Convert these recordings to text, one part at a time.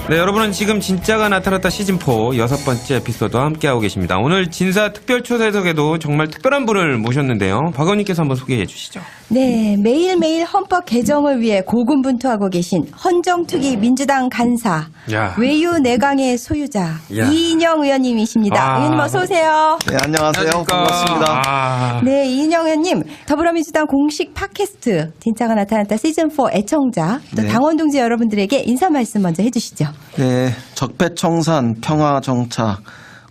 네, 여러분은 지금 진짜가 나타났다 시즌4 6번째 에피소드와 함께하고 계십니다. 오늘 진사 특별초대석에도 정말 특별한 분을 모셨는데요. 박 의원님께서 한번 소개해 주시죠. 네, 매일매일 헌법 개정을 위해 고군분투하고 계신 헌정투기 민주당 간사, 야. 외유 내강의 소유자 야. 이인영 의원님이십니다. 의원님 어서 오세요. 네, 안녕하세요. 반갑습니다. 아. 네, 이인영 의원님, 더불어민주당 공식 팟캐스트 진짜가 나타났다 시즌4 애청자, 또 네. 당원 동지 여러분들에게 인사 말씀 먼저 해주시죠. 네, 적폐청산, 평화정착,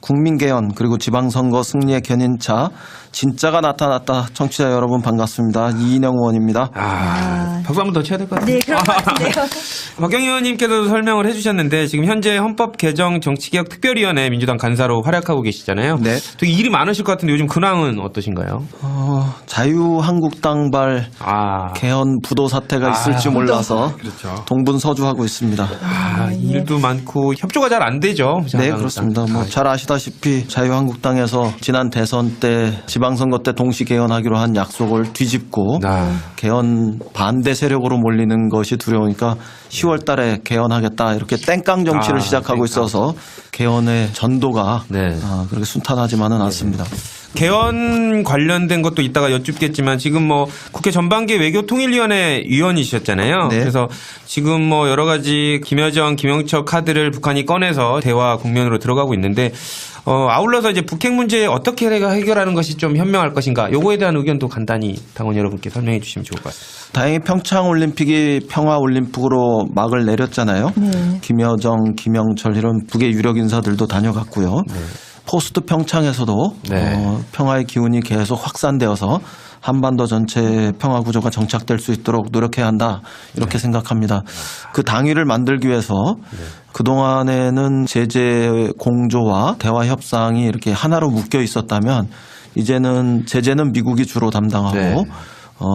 국민개헌, 그리고 지방선거 승리의 견인차, 진짜가 나타났다. 청취자 여러분 반갑습니다. 이인영 의원입니다. 박수 한 번 더 쳐야 될 것 같아요. 네, 그런 것 같은데요. 박경희 의원님께서도 설명을 해주셨는데 지금 현재 헌법 개정 정치개혁 특별위원회 민주당 간사로 활약하고 계시잖아요. 네. 되게 일이 많으실 것 같은데 요즘 근황은 어떠신가요? 자유한국당발 개헌 부도 사태가 있을지 몰라서 그렇죠. 동분서주하고 있습니다. 일도 많고 협조가 잘 안 되죠. 네, 그렇습니다. 뭐 잘 아시다시피 자유한국당에서 지난 대선 때 지방선거 때 동시 개헌하기로 한 약속을 뒤집고 개헌 반대 세력으로 몰리는 것이 두려우니까 10월 달에 개헌하겠다 이렇게 땡깡 정치를 시작하고 있어서 개헌의 전도가 그렇게 순탄하지만은 않습니다. 개헌 관련된 것도 이따가 여쭙겠지만 지금 뭐 국회 전반기 외교통일위원회 위원이셨잖아요. 네. 그래서 지금 뭐 여러 가지 김여정, 김영철 카드를 북한이 꺼내서 대화 국면으로 들어가고 있는데 아울러서 이제 북핵 문제 어떻게 해결하는 것이 좀 현명할 것인가 요거에 대한 의견도 간단히 당원 여러분께 설명해 주시면 좋을 것 같습니다. 다행히 평창올림픽이 평화올림픽으로 막을 내렸잖아요. 김여정, 김영철 이런 북의 유력 인사들도 다녀갔고요. 포스트 평창에서도 평화의 기운이 계속 확산되어서 한반도 전체 평화 구조가 정착될 수 있도록 노력해야 한다 이렇게 생각합니다. 그 당위를 만들기 위해서 그동안에는 제재 공조와 대화 협상이 이렇게 하나로 묶여 있었다면 이제는 제재는 미국이 주로 담당하고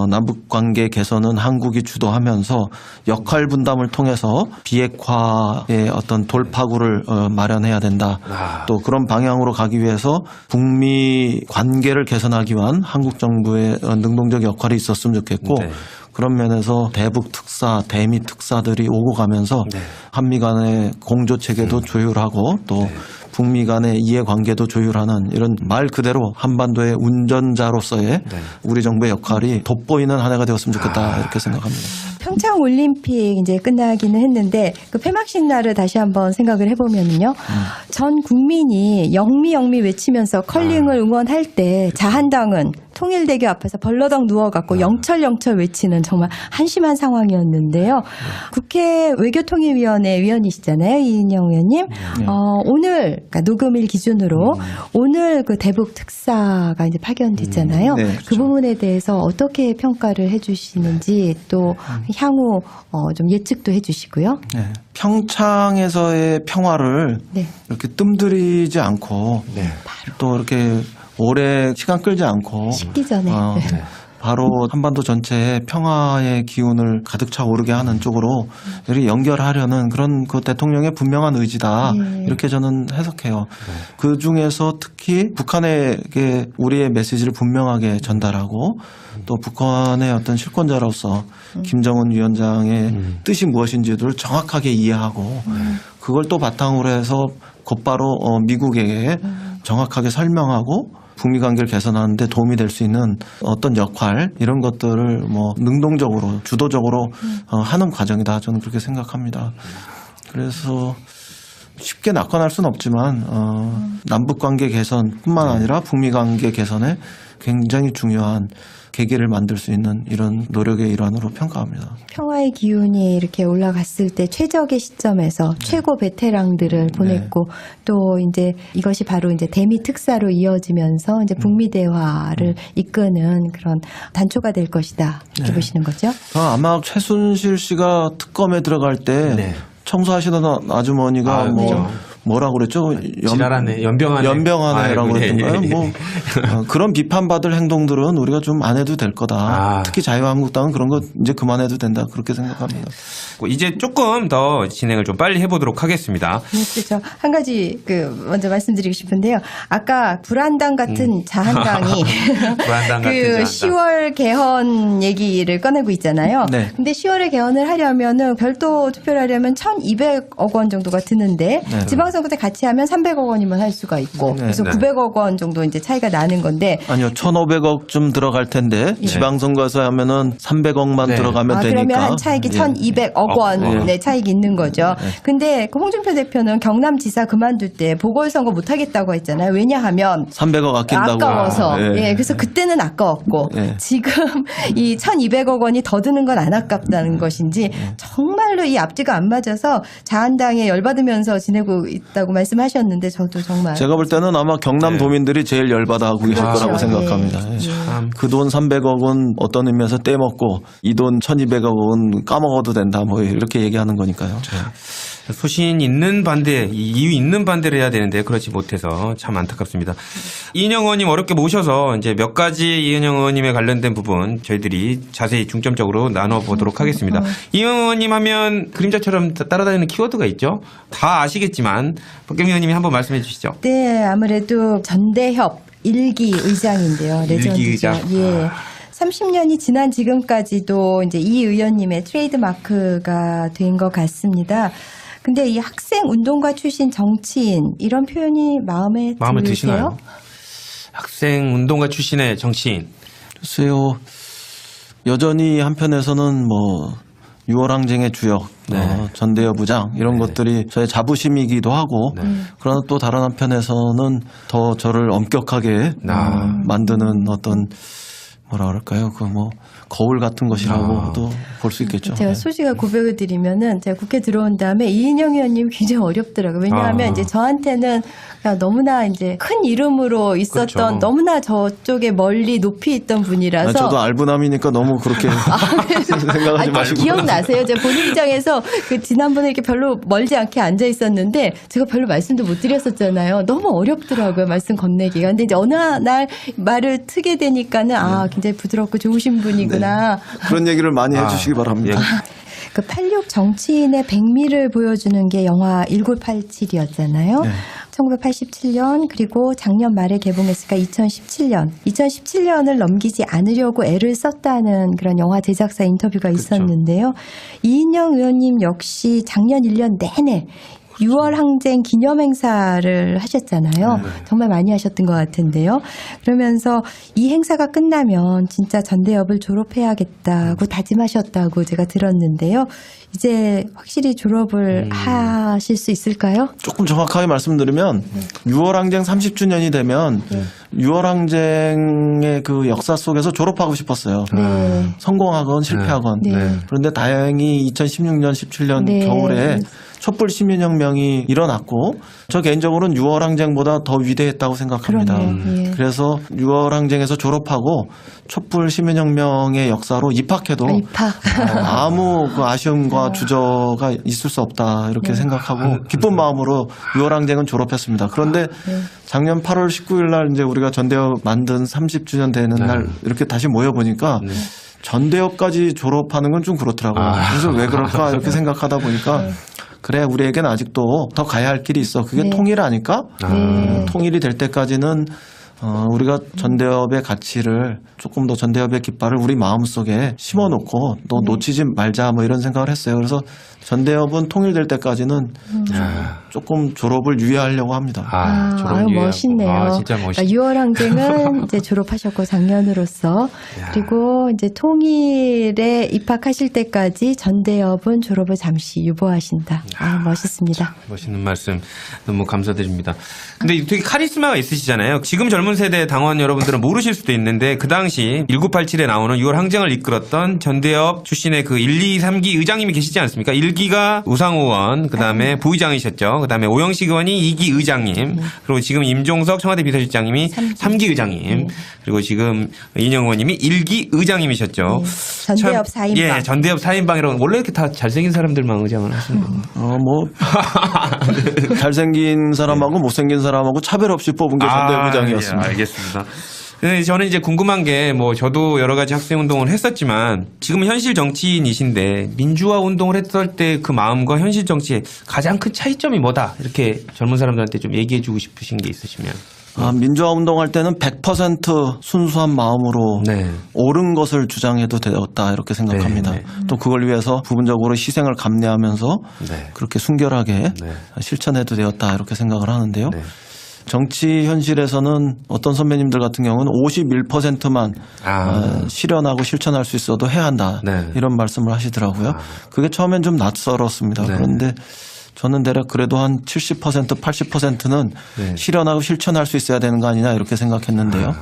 남북관계 개선은 한국이 주도하면서 역할 분담을 통해서 비핵화의 어떤 돌파구를 마련해야 된다. 또 그런 방향으로 가기 위해서 북미 관계를 개선하기 위한 한국 정부의 능동적 역할이 있었으면 좋겠고 그런 면에서 대북 특사, 대미 특사들이 오고 가면서 한미 간의 공조 체계도 조율하고 또 북미 간의 이해관계도 조율하는 이런 말 그대로 한반도의 운전자로서의 우리 정부의 역할이 돋보이는 한 해가 되었으면 좋겠다 이렇게 생각합니다. 평창 올림픽 이제 끝나기는 했는데 그 폐막식 날을 다시 한번 생각을 해보면요. 전 국민이 영미 외치면서 컬링을 응원할 때 자한당은 통일대교 앞에서 벌러덩 누워갖고 영철 외치는 정말 한심한 상황이었는데요. 국회 외교통일위원회 위원이시잖아요. 이인영 의원님. 오늘 그러니까 녹음일 기준으로 오늘 그 대북 특사가 이제 파견됐잖아요. 그렇죠. 그 부분에 대해서 어떻게 평가를 해주시는지 또 향후 좀 예측도 해주시고요. 평창에서의 평화를 이렇게 뜸들이지 않고 또 이렇게 오래 시간 끌지 않고 식기 전에 바로 한반도 전체에 평화의 기운을 가득 차 오르게 하는 쪽으로 이렇게 연결하려는 그런 그 대통령의 분명한 의지다 이렇게 저는 해석해요. 그 중에서 특히 북한에게 우리의 메시지를 분명하게 전달하고 또 북한의 어떤 실권자로서 김정은 위원장의 뜻이 무엇인지를 정확하게 이해하고 그걸 또 바탕으로 해서 곧바로 미국에게 정확하게 설명하고 북미 관계를 개선하는 데 도움이 될 수 있는 어떤 역할 이런 것들을 뭐 능동적으로 주도적으로 하는 과정이다 저는 그렇게 생각합니다. 그래서 쉽게 낙관할 수는 없지만 남북 관계 개선뿐만 아니라 북미 관계 개선에 굉장히 중요한 계기를 만들 수 있는 이런 노력의 일환으로 평가합니다. 평화의 기운이 이렇게 올라갔을 때 최적의 시점에서 최고 베테랑들을 보냈고 또 이제 이것이 바로 이제 대미 특사로 이어지면서 이제 북미 대화를 이끄는 그런 단초가 될 것이다 이렇게 보시는 거죠? 아마 최순실 씨가 특검에 들어갈 때 청소하시던 아주머니가 뭐라고 그랬죠? 지랄하네, 연병하네라고 아이고, 예, 했던가요? 예, 예. 뭐 그런 비판받을 행동들은 우리가 좀 안 해도 될 거다. 특히 자유한국당은 그런 거 이제 그만해도 된다 그렇게 생각합니다. 이제 조금 더 진행을 좀 빨리 해보도록 하겠습니다. 그렇죠. 한 가지 먼저 말씀드리고 싶은데요. 아까 불안당 같은 자한당이 불안당 같은 그 자한당. 10월 개헌 얘기를 꺼내고 있잖아요. 네. 근데 10월에 개헌을 하려면은 별도 투표를 하려면 1,200억 원 정도가 드는데 네. 지방선거 때 같이 하면 300억 원이면 할 수가 있고 네. 그래서 네. 900억 원 정도 이제 차이가 나는 건데 아니요, 1,500억쯤 들어갈 텐데 지방선거에서 하면은 300억만 네. 들어가면 되니까. 그러면 한 차익이 예. 1,200억 원의 차익이 있는 거죠. 근데 그 홍준표 대표는 경남지사 그만둘 때 보궐선거 못 하겠다고 했잖아요. 왜냐하면 300억 아낀다고. 아까워서. 예. 예, 그래서 그때는 아까웠고 예. 지금 이 1,200억 원이 더 드는 건 안 아깝다는 것인지 정말로 이 앞뒤가 안 맞아서 자한당에 열받으면서 지내고 있다고 말씀하셨는데 저도 정말 제가 볼 때는 아마 경남도민들이 제일 열받아하고 계실 그렇죠. 거라고 생각합니다. 예. 그 돈 300억은 어떤 의미에서 떼먹고 이 돈 1,200억은 까먹어도 된다 뭐 이렇게 얘기하는 거니까요. 소신 있는 반대, 이유 있는 반대를 해야 되는데 그렇지 못해서 참 안타깝습니다. 이인영 의원님 어렵게 모셔서 이제 몇 가지 이인영 의원님에 관련된 부분 저희들이 자세히 중점적으로 나눠보도록 하겠습니다. 이인영 의원님 하면 그림자처럼 따라다니는 키워드가 있죠. 다 아시겠지만 박경민 의원님이 한번 말씀해 주시죠. 네, 아무래도 전대협 일기 의장인데요. 레전드죠. 일기 의장. 예. 30년이 지난 지금까지도 이제 이 의원님의 트레이드 마크가 된 것 같습니다. 근데 이 학생 운동가 출신 정치인 이런 표현이 마음에 마음에 드세요? 드시나요? 학생 운동가 출신의 정치인. 글쎄요. 여전히 한편에서는 뭐 6월 항쟁의 주역, 전대협 부장 이런 것들이 저의 자부심이기도 하고 그러나 또 다른 한편에서는 더 저를 엄격하게 만드는 어떤 뭐라 그럴까요? 그 뭐 거울 같은 것이라고도 볼 수 있겠죠. 제가 네. 솔직하게 고백을 드리면은 제가 국회 들어온 다음에 이인영 의원님 굉장히 어렵더라고요. 왜냐하면 이제 저한테는 그냥 너무나 이제 큰 이름으로 있었던 그렇죠. 너무나 저쪽에 멀리 높이 있던 분이라서 아니, 저도 알부남이니까 너무 그렇게 생각하지 마시고. 기억나세요? 제가 본인 입장에서 그 지난번에 이렇게 별로 멀지 않게 앉아 있었는데 제가 별로 말씀도 못 드렸었잖아요. 너무 어렵더라고요. 말씀 건네기가. 근데 이제 어느 날 말을 트게 되니까는 굉장히 부드럽고 좋으신 분이구나. 그런 얘기를 많이 해주시기 바랍니다. 그 86 정치인의 백미를 보여주는 게 영화 1987이었잖아요. 1987년 그리고 작년 말에 개봉했으니까 2017년. 2017년을 넘기지 않으려고 애를 썼다는 그런 영화 제작사 인터뷰가 있었는데요. 이인영 의원님 역시 작년 1년 내내 6월 항쟁 기념행사를 하셨잖아요. 정말 많이 하셨던 것 같은데요. 그러면서 이 행사가 끝나면 진짜 전대협을 졸업해야겠다고 다짐하셨다고 제가 들었는데요. 이제 확실히 졸업을 하실 수 있을까요? 조금 정확하게 말씀드리면 6월 항쟁 30주년이 되면 6월 항쟁의 그 역사 속에서 졸업하고 싶었어요. 네. 성공하건 실패하건. 네. 그런데 다행히 2016년, 17년 네. 겨울에 촛불 시민혁명이 일어났고 저 개인적으로는 6월 항쟁보다 더 위대했다고 생각합니다. 그러네요. 예. 그래서 6월 항쟁에서 졸업하고 촛불 시민혁명의 역사로 입학해도 아무 그 아쉬움과 주저가 있을 수 없다 이렇게 생각하고 기쁜 마음으로 6월 항쟁은 졸업했습니다. 그런데 작년 8월 19일 날 이제 우리가 전대협 만든 30주년 되는 날 이렇게 다시 모여 보니까 전대협까지 졸업하는 건 좀 그렇더라고요. 그래서 왜 그럴까 이렇게 생각하다 보니까 그래 우리에게는 아직도 더 가야 할 길이 있어. 그게 통일 아닐까? 통일이 될 때까지는 우리가 전대협의 가치를 조금 더 전대협의 깃발을 우리 마음속에 심어놓고 또 놓치지 말자 뭐 이런 생각을 했어요. 그래서 전대협은 통일될 때까지는 조금 졸업을 유예하려고 합니다. 졸업 유예하고. 멋있네요. 진짜 멋있다. 그러니까 6월 항쟁은 이제 졸업하셨고 작년으로서 그리고 이제 통일에 입학하실 때까지 전대협은 졸업을 잠시 유보하신다. 멋있습니다. 멋있는 말씀 너무 감사드립니다. 근데 되게 카리스마가 있으시잖아요. 지금 젊은 젊은 세대 당원 여러분들은 모르실 수도 있는데 그 당시 1987에 나오는 6월 항쟁을 이끌었던 전대협 출신의 그 1, 2, 3기 의장님이 계시지 않습니까? 1기가 우상호 의원, 그다음에 부의장이셨죠. 그다음에 오영식 의원이 2기 의장님, 그리고 지금 임종석 청와대 비서실장님이 3기 의장님, 그리고 지금 이인영 의원님이 1기 의장님이셨죠. 전대협 참, 4인방. 예, 전대협 4인방이라고 원래 이렇게 다 잘생긴 사람들만 의장을 하시는 거예요. 잘생긴 사람하고 못생긴 사람하고 차별 없이 뽑은 게 전대협 의장이었습니다. 예, 알겠습니다. 근데 저는 이제 궁금한 게 뭐 저도 여러 가지 학생 운동을 했었지만 지금은 현실 정치인이신데 민주화 운동을 했을 때 그 마음과 현실 정치의 가장 큰 차이점이 뭐다 이렇게 젊은 사람들한테 좀 얘기해주고 싶으신 게 있으시면. 민주화 운동할 때는 100% 순수한 마음으로 네. 옳은 것을 주장해도 되었다 이렇게 생각합니다. 네. 또 그걸 위해서 부분적으로 희생을 감내하면서 네. 그렇게 순결하게 네. 실천해도 되었다 이렇게 생각을 하는데요. 네. 정치 현실에서는 어떤 선배님들 같은 경우는 51%만 실현하고 실천할 수 있어도 해야 한다 네. 이런 말씀을 하시더라고요. 그게 처음엔 좀 낯설었습니다. 네. 그런데 저는 대략 그래도 한 70%, 80%는 네. 실현하고 실천할 수 있어야 되는 거 아니냐 이렇게 생각했는데요.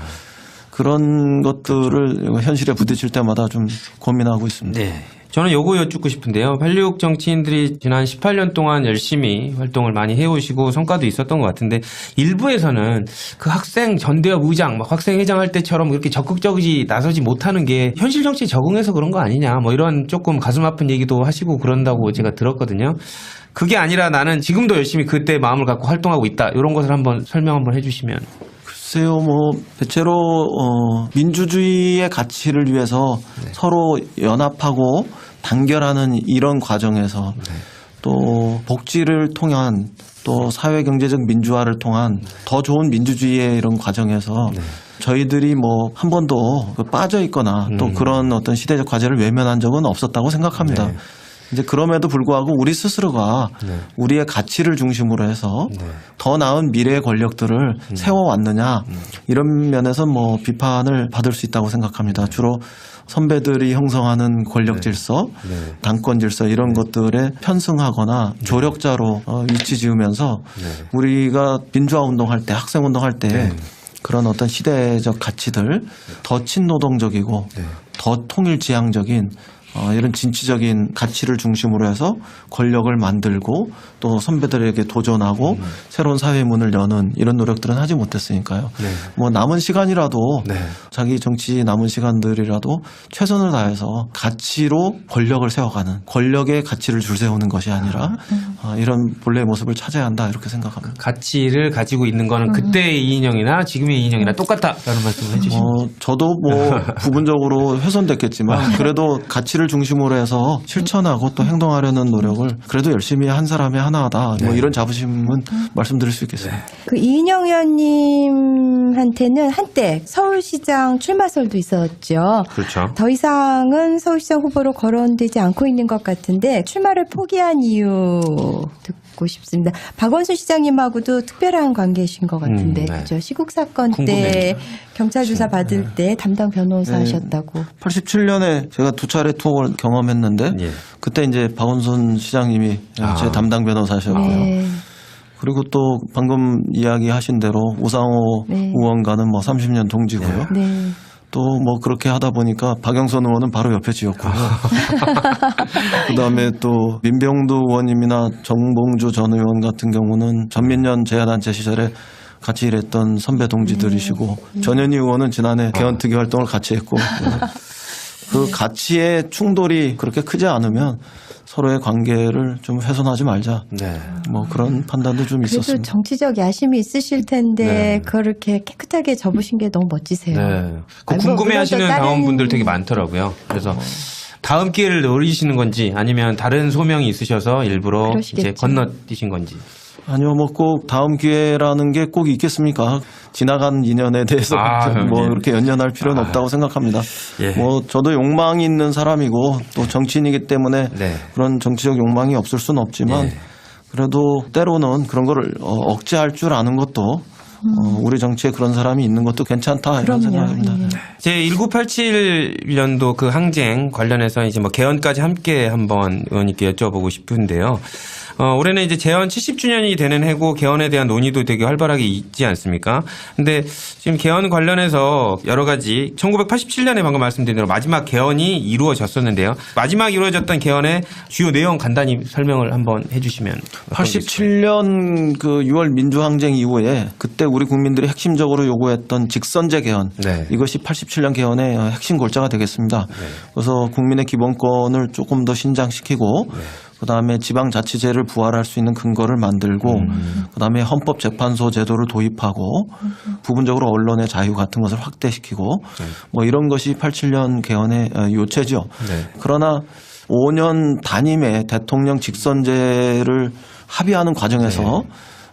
그런 것들을 현실에 부딪힐 때마다 좀 고민하고 있습니다. 네. 저는 요거 여쭙고 싶은데요. 86 정치인들이 지난 18년 동안 열심히 활동을 많이 해오시고 성과도 있었던 것 같은데 일부에서는 그 학생 전대협 의장, 막 학생 회장 할 때처럼 이렇게 적극적이지 나서지 못하는 게 현실 정치에 적응해서 그런 거 아니냐 뭐 이런 조금 가슴 아픈 얘기도 하시고 그런다고 제가 들었거든요. 그게 아니라 나는 지금도 열심히 그때 마음을 갖고 활동하고 있다. 이런 것을 한번 설명 한번 해주시면. 글쎄요, 대체로 민주주의의 가치를 위해서 서로 연합하고 단결하는 이런 과정에서 또 복지를 통한 또 사회 경제적 민주화를 통한 더 좋은 민주주의의 이런 과정에서 저희들이 한 번도 빠져 있거나 또 그런 어떤 시대적 과제를 외면한 적은 없었다고 생각합니다. 이제 그럼에도 불구하고 우리 스스로가 우리의 가치를 중심으로 해서 더 나은 미래의 권력들을 세워왔느냐 이런 면에서 비판을 받을 수 있다고 생각합니다. 주로 선배들이 형성하는 권력 질서, 당권 질서 이런 것들에 편승하거나 조력자로 위치 지으면서 우리가 민주화 운동할 때, 학생 운동할 때 그런 어떤 시대적 가치들 더 친노동적이고 더 통일지향적인 이런 진취적인 가치를 중심으로 해서 권력을 만들고 또 선배들에게 도전하고 새로운 사회의 문을 여는 이런 노력들은 하지 못했으니까요. 남은 시간이라도 자기 정치 남은 시간들이라도 최선을 다해서 가치로 권력을 세워가는 권력의 가치를 줄 세우는 것이 아니라 이런 본래의 모습을 찾아야 한다 이렇게 생각합니다. 가치를 가지고 있는 거는 그때의 이인영이나 지금의 이인영이나 똑같다라는 말씀을 해주시면. 저도 부분적으로 훼손됐겠지만 그래도 가치를 중심으로 해서 실천하고 또 행동하려는 노력을 그래도 열심히 한 사람이 하나다. 이런 자부심은 말씀드릴 수 있겠습니다. 그 이인영 의원님한테는 한때 서울시장 출마설도 있었죠. 그렇죠. 더 이상은 서울시장 후보로 거론되지 않고 있는 것 같은데 출마를 포기한 이유 듣고 싶습니다. 박원순 시장님하고도 특별한 관계이신 것 같은데 그렇죠. 시국 사건 때 경찰 조사 받을 때 담당 변호사 하셨다고. 87년에 제가 2차례 투옥을 경험했는데 그때 이제 박원순 시장님이 제 담당 변호사셨고요. 그리고 또 방금 이야기하신 대로 우상호 의원과는 30년 동지고요. 또 그렇게 하다 보니까 박영선 의원은 바로 옆에 지었고요. 그다음에 또 민병두 의원님이나 정봉주 전 의원 같은 경우는 전민련 제야단체 시절에 같이 일했던 선배 동지들이시고 전현희 의원은 지난해 개헌특위 활동을 같이 했고 그 가치의 충돌이 그렇게 크지 않으면 서로의 관계를 좀 훼손하지 말자. 그런 판단도 좀 그래도 있었습니다. 정치적 야심이 있으실 텐데 그렇게 깨끗하게 접으신 게 너무 멋지세요. 궁금해하시는 당원분들 되게 많더라고요. 그래서 다음 기회를 노리시는 건지 아니면 다른 소명이 있으셔서 일부러 이제 건너뛰신 건지. 아니요, 꼭 다음 기회라는 게 꼭 있겠습니까? 지나간 인연에 대해서 그렇게 연연할 필요는 없다고 생각합니다. 저도 욕망이 있는 사람이고 또 정치인이기 때문에 그런 정치적 욕망이 없을 수는 없지만 그래도 때로는 그런 거를 억제할 줄 아는 것도 우리 정치에 그런 사람이 있는 것도 괜찮다 이런 생각입니다. 제 1987년도 그 항쟁 관련해서 이제 개헌까지 함께 한번 의원님께 여쭤보고 싶은데요. 올해는 이제 재헌 70주년이 되는 해고 개헌에 대한 논의도 되게 활발하게 있지 않습니까? 근데 지금 개헌 관련해서 여러 가지 1987년에 방금 말씀드린 대로 마지막 개헌이 이루어졌었는데요. 마지막 이루어졌던 개헌의 주요 내용 간단히 설명을 한번 해주시면. 87년 그 6월 민주항쟁 이후에 그때 우리 국민들이 핵심적으로 요구했던 직선제 개헌, 네. 이것이 87년 개헌의 핵심 골자가 되겠습니다. 그래서 국민의 기본권을 조금 더 신장시키고 그다음에 지방자치제를 부활할 수 있는 근거를 만들고 그다음에 헌법재판소 제도를 도입하고 부분적으로 언론의 자유 같은 것을 확대시키고 뭐 이런 것이 87년 개헌의 요체죠. 그러나 5년 단임의 대통령 직선제를 합의하는 과정에서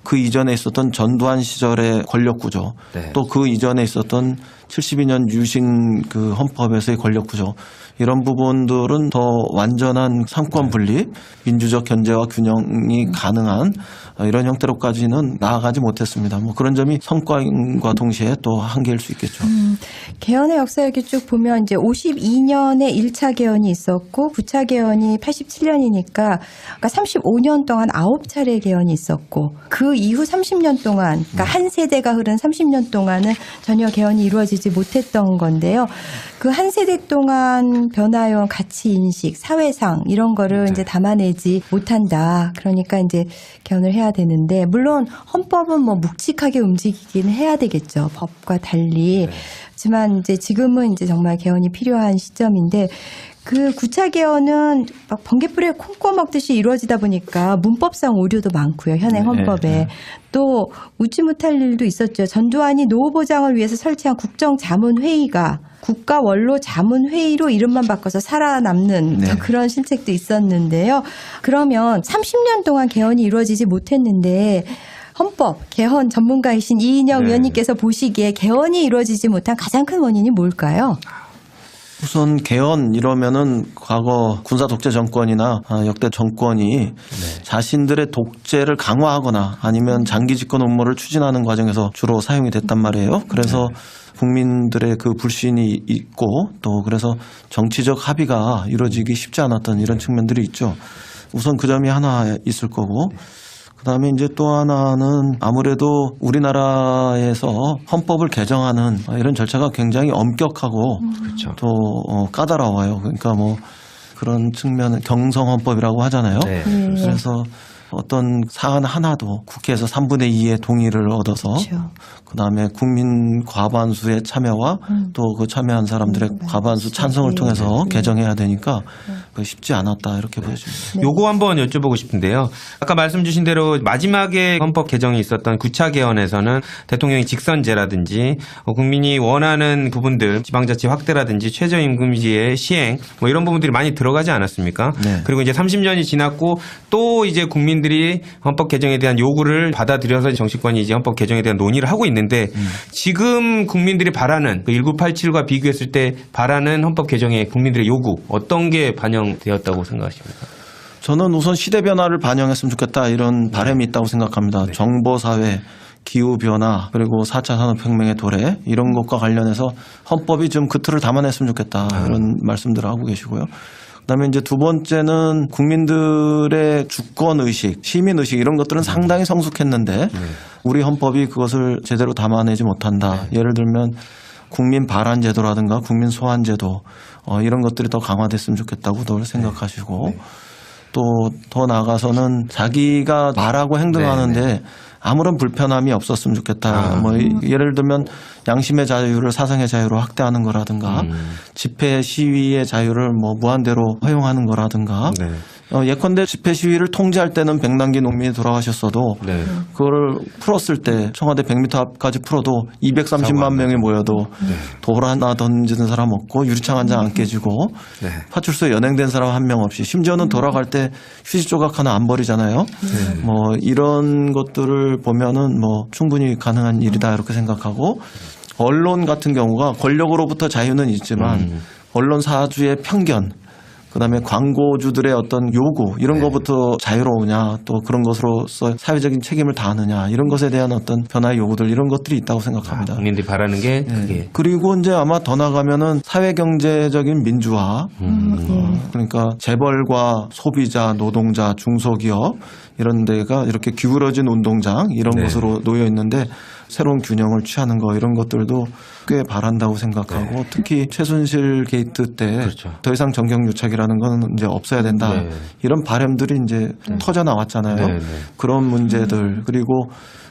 그 이전에 있었던 전두환 시절의 권력 구조, 또 그 이전에 있었던 72년 유신 그 헌법에서의 권력 구조, 이런 부분들은 더 완전한 상권 분립, 민주적 견제와 균형이 가능한 이런 형태로까지는 나아가지 못했습니다. 뭐 그런 점이 성과과 동시에 또 한계일 수 있겠죠. 개헌의 역사 이렇게 쭉 보면 이제 52년에 1차 개헌이 있었고 9차 개헌이 87년이니까 그러니까 35년 동안 9차례 개헌이 있었고 그 이후 30년 동안 그러니까 한 세대가 흐른 30년 동안은 전혀 개헌이 이루어지지 못했던 건데요. 그 한 세대 동안 변화해온 가치 인식, 사회상 이런 거를 이제 담아내지 못한다. 그러니까 이제 개헌을 해야 되는데 물론 헌법은 뭐 묵직하게 움직이긴 해야 되겠죠. 법과 달리. 하지만 이제 지금은 이제 정말 개헌이 필요한 시점인데 그 9차 개헌은 막 번개불에 콩 꼬먹듯이 이루어지다 보니까 문법상 오류도 많고요. 현행 헌법에. 또 웃지 못할 일도 있었죠. 전두환이 노후 보장을 위해서 설치한 국정자문회의가 국가원로자문회의로 이름만 바꿔서 살아남는 그런 실책도 있었는데요. 그러면 30년 동안 개헌이 이루어지지 못했는데 헌법, 개헌 전문가이신 이인영 위원님께서 보시기에 개헌이 이루어지지 못한 가장 큰 원인이 뭘까요? 우선 개헌 이러면은 과거 군사 독재 정권이나 역대 정권이 자신들의 독재를 강화하거나 아니면 장기 집권 음모를 추진하는 과정에서 주로 사용이 됐단 말이에요. 그래서 국민들의 그 불신이 있고 또 그래서 정치적 합의가 이루어지기 쉽지 않았던 이런 측면들이 있죠. 우선 그 점이 하나 있을 거고 그다음에 이제 또 하나는 아무래도 우리나라에서 헌법을 개정하는 이런 절차가 굉장히 엄격하고 또 까다로워요. 그러니까 뭐 그런 측면은 경성헌법이라고 하잖아요. 그래서 어떤 사안 하나도 국회에서 3분의 2의 동의를 얻어서 그다음에 국민 과반수의 참여와 또 그 참여한 사람들의 과반수 찬성을 통해서 개정해야 되니까 쉽지 않았다 이렇게 보여집니다. 요거 한번 여쭤보고 싶은데요. 아까 말씀 주신 대로 마지막에 헌법 개정이 있었던 9차 개헌에서는 대통령이 직선제라든지 국민이 원하는 부분들 지방자치 확대라든지 최저임금제의 시행 뭐 이런 부분들이 많이 들어가지 않았습니까? 그리고 이제 30년이 지났고 또 이제 국민들이 헌법 개정에 대한 요구를 받아들여서 정치권이 이제 헌법 개정에 대한 논의를 하고 있는데 지금 국민들이 바라는 그 1987과 비교했을 때 바라는 헌법 개정의 국민들의 요구 어떤 게 반영되었다고 생각하십니까? 저는 우선 시대 변화를 반영했으면 좋겠다 이런 바람이 있다고 생각합니다. 정보사회, 기후변화 그리고 4차 산업혁명의 도래 이런 것과 관련해서 헌법이 좀 그 틀을 담아냈으면 좋겠다 이런 말씀들을 하고 계시고요. 그다음에 이제 두 번째는 국민들의 주권의식, 시민의식 이런 것들은 상당히 성숙했는데 우리 헌법이 그것을 제대로 담아내지 못한다. 예를 들면 국민 발안 제도라든가 국민 소환 제도 이런 것들이 더 강화됐으면 좋겠다고 생각하시고 또 더 나아가서는 자기가 말하고 행동하는데 아무런 불편함이 없었으면 좋겠다. 뭐 예를 들면 양심의 자유를 사상의 자유로 확대하는 거라든가 집회 시위의 자유를 뭐 무한대로 허용하는 거라든가 예컨대 집회 시위를 통제할 때는 백남기 농민이 돌아가셨어도 그거를 풀었을 때 청와대 100m 앞까지 풀어도 230만 명이 모여도 돌 하나 던지는 사람 없고 유리창 한 장 안 깨지고 파출소에 연행된 사람 한 명 없이 심지어는 돌아갈 때 휴지 조각 하나 안 버리잖아요. 뭐 이런 것들을 보면은 뭐 충분히 가능한 일이다 이렇게 생각하고 언론 같은 경우가 권력으로부터 자유는 있지만 언론 사주의 편견 그다음에 광고주들의 어떤 요구 이런 것부터 자유로우냐 또 그런 것으로서 사회적인 책임을 다하느냐 이런 것에 대한 어떤 변화의 요구들 이런 것들이 있다고 생각합니다. 국민들이 바라는 게 그게. 그리고 이제 아마 더 나가면은 사회경제적인 민주화 그러니까 재벌과 소비자, 노동자, 중소기업 이런 데가 이렇게 기울어진 운동장 이런 네. 곳으로 놓여 있는데 새로운 균형을 취하는 거 이런 것들도 꽤 바란다고 생각하고 네. 특히 최순실 게이트 때 더 그렇죠. 이상 정경유착이라는 건 이제 없어야 된다. 네. 이런 바람들이 이제 터져 나왔잖아요. 네, 네. 그런 문제들 그리고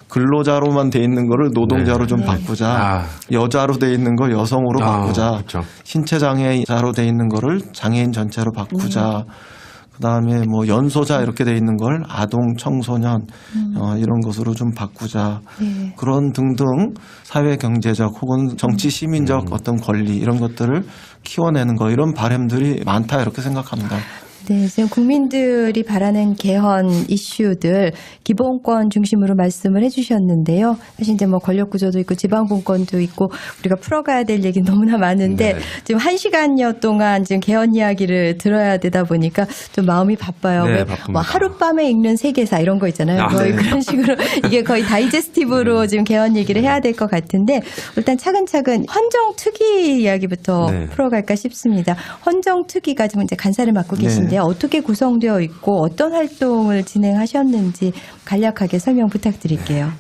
근로자로만 돼 있는 거를 노동자로 네. 좀 네. 바꾸자. 아. 여자로 돼 있는 걸 여성으로 바꾸자. 그렇죠. 신체 장애자로 돼 있는 거를 장애인 전체로 바꾸자. 그다음에 뭐 연소자 이렇게 돼 있는 걸 아동 청소년 이런 것으로 좀 바꾸자. 네. 그런 등등 사회 경제적 혹은 정치 시민적 어떤 권리 이런 것들을 키워내는 거 이런 바람들이 많다 이렇게 생각합니다. 네, 지금 국민들이 바라는 개헌 이슈들 기본권 중심으로 말씀을 해주셨는데요. 사실 이제 뭐 권력 구조도 있고 지방분권도 있고 우리가 풀어가야 될 얘기 너무나 많은데 네. 지금 1시간여 동안 지금 개헌 이야기를 들어야 되다 보니까 좀 마음이 바빠요. 네, 왜 바쁩니다. 뭐 하룻밤에 읽는 세계사 이런 거 있잖아요. 아, 거의 네. 그런 식으로 이게 거의 다이제스티브로 지금 개헌 얘기를 해야 될 것 같은데 일단 차근차근 헌정특위 이야기부터 네. 풀어갈까 싶습니다. 헌정특위가 지금 이제 간사를 맡고 네. 계신데 어떻게 구성되어 있고 어떤 활동을 진행하셨는지 간략하게 설명 부탁드릴게요.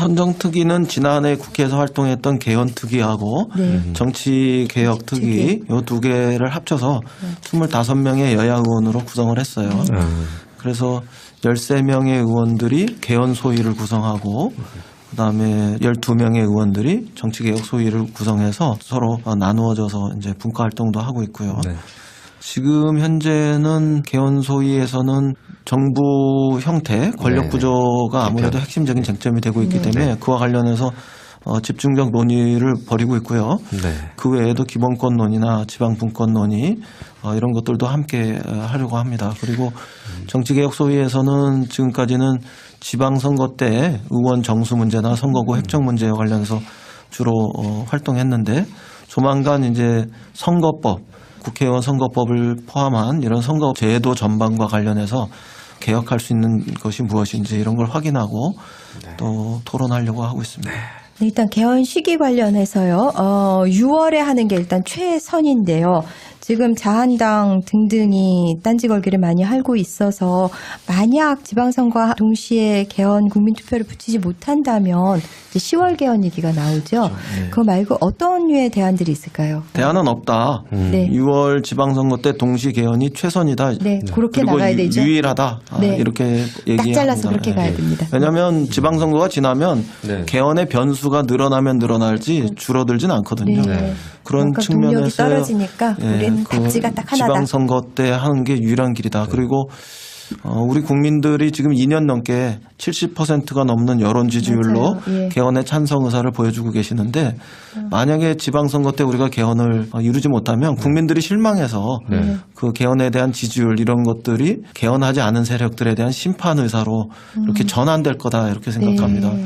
헌정특위는 지난해 국회에서 활동했던 개헌특위하고 네. 정치개혁특위 요 두 개를 합쳐서 25명의 여야 의원으로 구성을 했어요. 그래서 13명의 의원들이 개헌 소위를 구성하고 그다음에 12명의 의원들이 정치개혁 소위를 구성해서 서로 나누어져서 이제 분과 활동도 하고 있고요. 네. 지금 현재는 개헌 소위에서는 정부 형태, 권력 네. 구조가 아무래도 핵심적인 쟁점이 되고 있기 때문에 그와 관련해서 집중적 논의를 벌이고 있고요. 네. 그 외에도 기본권 논의나 지방분권 논의 이런 것들도 함께 하려고 합니다. 그리고 정치개혁 소위에서는 지금까지는 지방선거 때 의원 정수 문제나 선거구 획정 문제와 관련해서 주로 활동했는데 조만간 이제 선거법, 국회의원 선거법을 포함한 이런 선거 제도 전반과 관련해서 개혁할 수 있는 것이 무엇인지 이런 걸 확인하고 또 토론하려고 하고 있습니다. 네, 일단 개헌 시기 관련해서요. 6월에 하는 게 일단 최선인데요. 지금 자한당 등등이 딴지 걸기를 많이 하고 있어서 만약 지방선거와 동시에 개헌 국민투표를 붙이지 못한다면 이제 10월 개헌 얘기가 나오죠. 그거 말고 어떤 류의 대안들이 있을까요? 대안은 없다. 네. 6월 지방선거 때 동시 개헌이 최선이다. 네, 그렇게 그리고 나가야 되죠. 유일하다. 네. 이렇게 얘기합니다. 딱 잘라서 그렇게 가야 됩니다. 왜냐하면 지방선거가 지나면 네. 개헌의 변수가 늘어나면 늘어날지 줄어들진 않거든요. 네. 그런 그러니까 동력이 측면에서 떨어지니까 우리는 답지가 딱 하나다. 지방선거 때 하는 게 유일한 길이다. 그리고 우리 국민들이 지금 2년 넘게 70%가 넘는 여론 지지율로 맞아요. 예. 개헌에 찬성 의사를 보여주고 계시는데 만약에 지방선거 때 우리가 개헌을 이루지 못하면 국민들이 실망해서 네. 그 개헌에 대한 지지율 이런 것들이 개헌하지 않은 세력들에 대한 심판 의사로 이렇게 전환될 거다 이렇게 생각합니다. 네.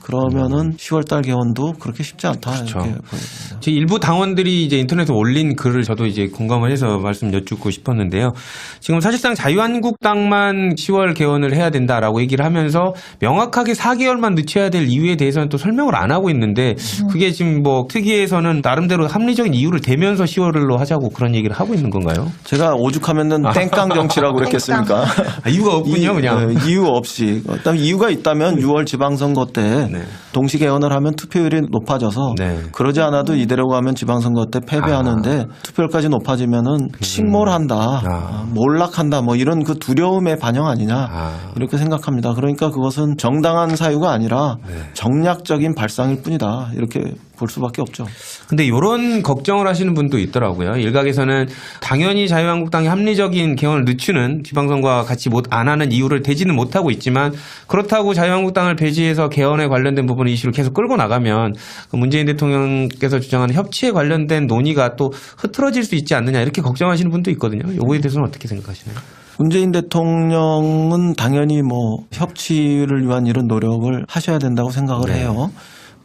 그러면은 10월달 개헌도 그렇게 쉽지 않다 그렇죠. 이렇게 보입니다. 제 일부 당원들이 이제 인터넷에 올린 글을 저도 이제 공감을 해서 말씀 여쭙고 싶었는데요. 지금 사실상 자유한국당만 10월 개헌을 해야 된다라고 얘기를 하면서 명확하게 4개월만 늦춰야 될 이유에 대해서는 또 설명을 안 하고 있는데 그게 지금 뭐 특위에서는 나름대로 합리적인 이유를 대면서 10월로 하자고 그런 얘기를 하고 있는 건가요? 제가 오죽하면은 땡깡 정치라고 그랬겠습니까? 이유가 없군요, 그냥. 이유 없이. 일단 이유가 있다면 6월 지방선거 때 네. 동시 개헌을 하면 투표율이 높아져서 네. 그러지 않아도 이대로 가면 지방선거 때 패배하는데 투표율까지 높아지면은 침몰한다, 몰락한다, 뭐 이런 그 두려움의 반영 아니냐 이렇게 생각합니다. 그러니까 그것은 정당한 사유가 아니라 정략적인 발상일 뿐이다 이렇게 볼 수밖에 없죠. 근데 이런 걱정을 하시는 분도 있더라고요. 일각에서는 당연히 자유한국당이 합리적인 개헌을 늦추는 지방선거와 같이 안 하는 이유를 대지는 못하고 있지만 그렇다고 자유한국당을 배제해서 개헌에 관련된 부분 이슈를 계속 끌고 나가면 문재인 대통령께서 주장하는 협치에 관련된 논의가 또 흐트러질 수 있지 않느냐 이렇게 걱정하시는 분도 있거든요. 이거에 대해서는 어떻게 생각하시나요? 문재인 대통령은 당연히 뭐 협치를 위한 이런 노력을 하셔야 된다고 생각을 해요.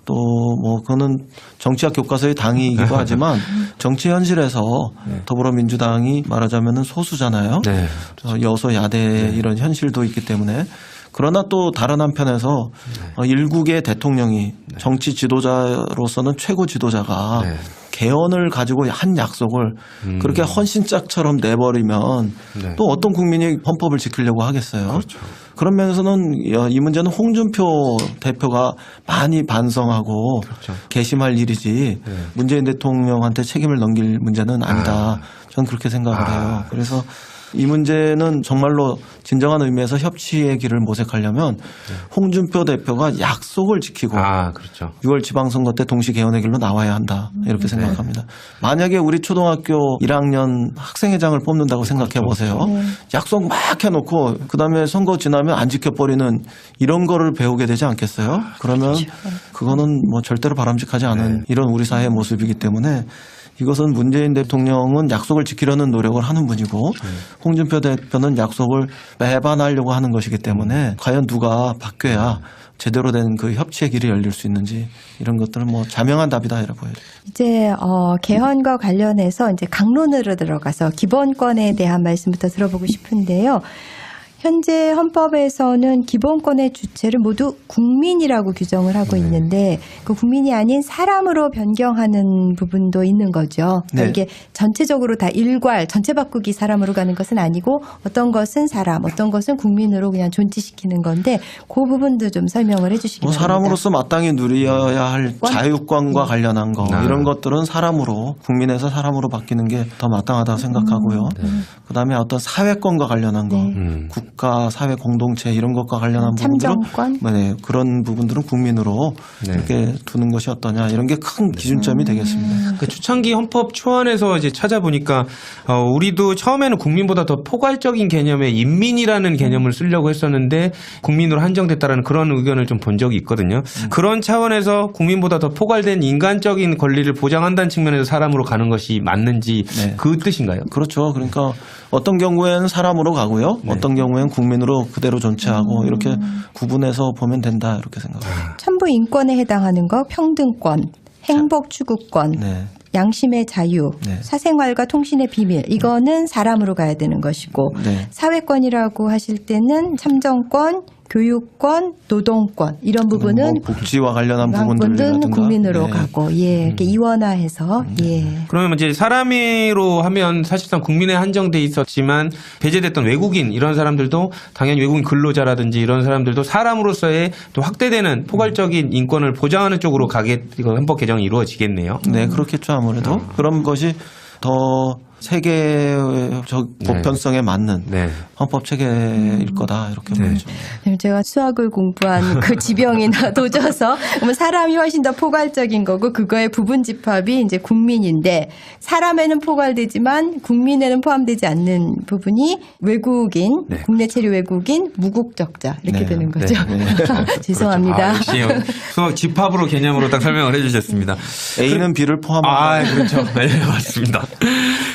또 뭐 그거는 정치학 교과서의 당이기도 하지만 정치 현실에서 더불어민주당이 말하자면은 소수잖아요. 네. 여소야대 이런 현실도 있기 때문에 그러나 또 다른 한편에서 일국의 대통령이 정치 지도자로서는 최고 지도자가 개헌을 가지고 한 약속을 그렇게 헌신짝처럼 내버리면 네. 또 어떤 국민이 헌법을 지키려고 하겠어요. 그렇죠. 그런 면에서는 이 문제는 홍준표 대표가 많이 반성하고 그렇죠. 개심할 일이지 네. 문재인 대통령한테 책임을 넘길 문제는 아니다. 저는 그렇게 생각을 해요. 그래서 이 문제는 정말로 진정한 의미에서 협치의 길을 모색하려면 홍준표 대표가 약속을 지키고 그렇죠. 6월 지방선거 때 동시 개헌의 길로 나와야 한다. 이렇게 생각합니다. 만약에 우리 초등학교 1학년 학생회장을 뽑는다고 생각해 보세요. 약속 막 해놓고 그다음에 선거 지나면 안 지켜버리는 이런 거를 배우게 되지 않겠어요? 그러면 그거는 뭐 절대로 바람직하지 않은 이런 우리 사회의 모습이기 때문에 이것은 문재인 대통령은 약속을 지키려는 노력을 하는 분이고 홍준표 대표는 약속을 배반하려고 하는 것이기 때문에 과연 누가 바뀌어야 제대로 된 그 협치의 길이 열릴 수 있는지 이런 것들은 뭐 자명한 답이다 이래 보여요. 이제 개헌과 관련해서 이제 강론으로 들어가서 기본권에 대한 말씀부터 들어보고 싶은데요. 현재 헌법에서는 기본권의 주체를 모두 국민이라고 규정을 하고 있는데 그 국민이 아닌 사람으로 변경하는 부분도 있는 거죠. 그러니까 네. 이게 전체적으로 다 일괄 전체 바꾸기 사람으로 가는 것은 아니고 어떤 것은 사람, 어떤 것은 국민으로 그냥 존치시키는 건데 그 부분도 좀 설명을 해주시기 바랍니다. 사람으로서 마땅히 누려야 할 자유권과 관련한 거 이런 것들은 사람으로 국민에서 사람으로 바뀌는 게 더 마땅하다고 생각하고요. 그다음에 어떤 사회권과 관련한 거 국가 사회 공동체 이런 것과 관련한 참정권? 부분들은 네, 그런 부분들은 국민으로 이렇게 두는 것이 어떠냐 이런 게 큰 기준점이 되겠습니다. 그 초창기 헌법 초안에서 이제 찾아보니까 우리도 처음에는 국민보다 더 포괄적인 개념의 인민이라는 개념을 쓰려고 했었는데 국민으로 한정됐다라는 그런 의견을 좀 본 적이 있거든요. 그런 차원에서 국민보다 더 포괄된 인간적인 권리를 보장한다는 측면에서 사람으로 가는 것이 맞는지 그 뜻인가요? 그렇죠. 그러니까 어떤 경우에는 사람으로 가고요. 어떤 경우에는 국민으로 그대로 존치하고 이렇게 구분해서 보면 된다 이렇게 생각합니다. 천부 인권에 해당하는 거 평등권, 행복 추구권, 양심의 자유, 사생활과 통신의 비밀 이거는 사람으로 가야 되는 것이고 사회권이라고 하실 때는 참정권, 교육권, 노동권 이런 부분은 뭐 복지와 관련한 부분들이라든가 국민으로 가고 이렇게 이원화해서 그러면 이제 사람으로 하면 사실상 국민에 한정돼 있었지만 배제됐던 외국인 이런 사람들도 당연히 외국인 근로자라든지 이런 사람들도 사람으로서의 또 확대되는 포괄적인 인권을 보장하는 쪽으로 가게 헌법 개정이 이루어지겠네요. 네, 그렇겠죠 아무래도 그런 것이 더 세계적 보편성에 맞는 헌법 체계일 거다 이렇게 보죠. 제가 수학을 공부한 그 지병이나 도져서 사람이 훨씬 더 포괄적인 거고 그거의 부분 집합이 이제 국민인데 사람에는 포괄되지만 국민에는 포함되지 않는 부분이 외국인, 국내 체류 외국인, 무국적자 이렇게 되는 거죠. 죄송합니다. 그렇죠. 역시 수학 집합으로 개념으로 딱 설명을 해주셨습니다. A는 B를 포함한다. 그렇죠. 네, 맞습니다.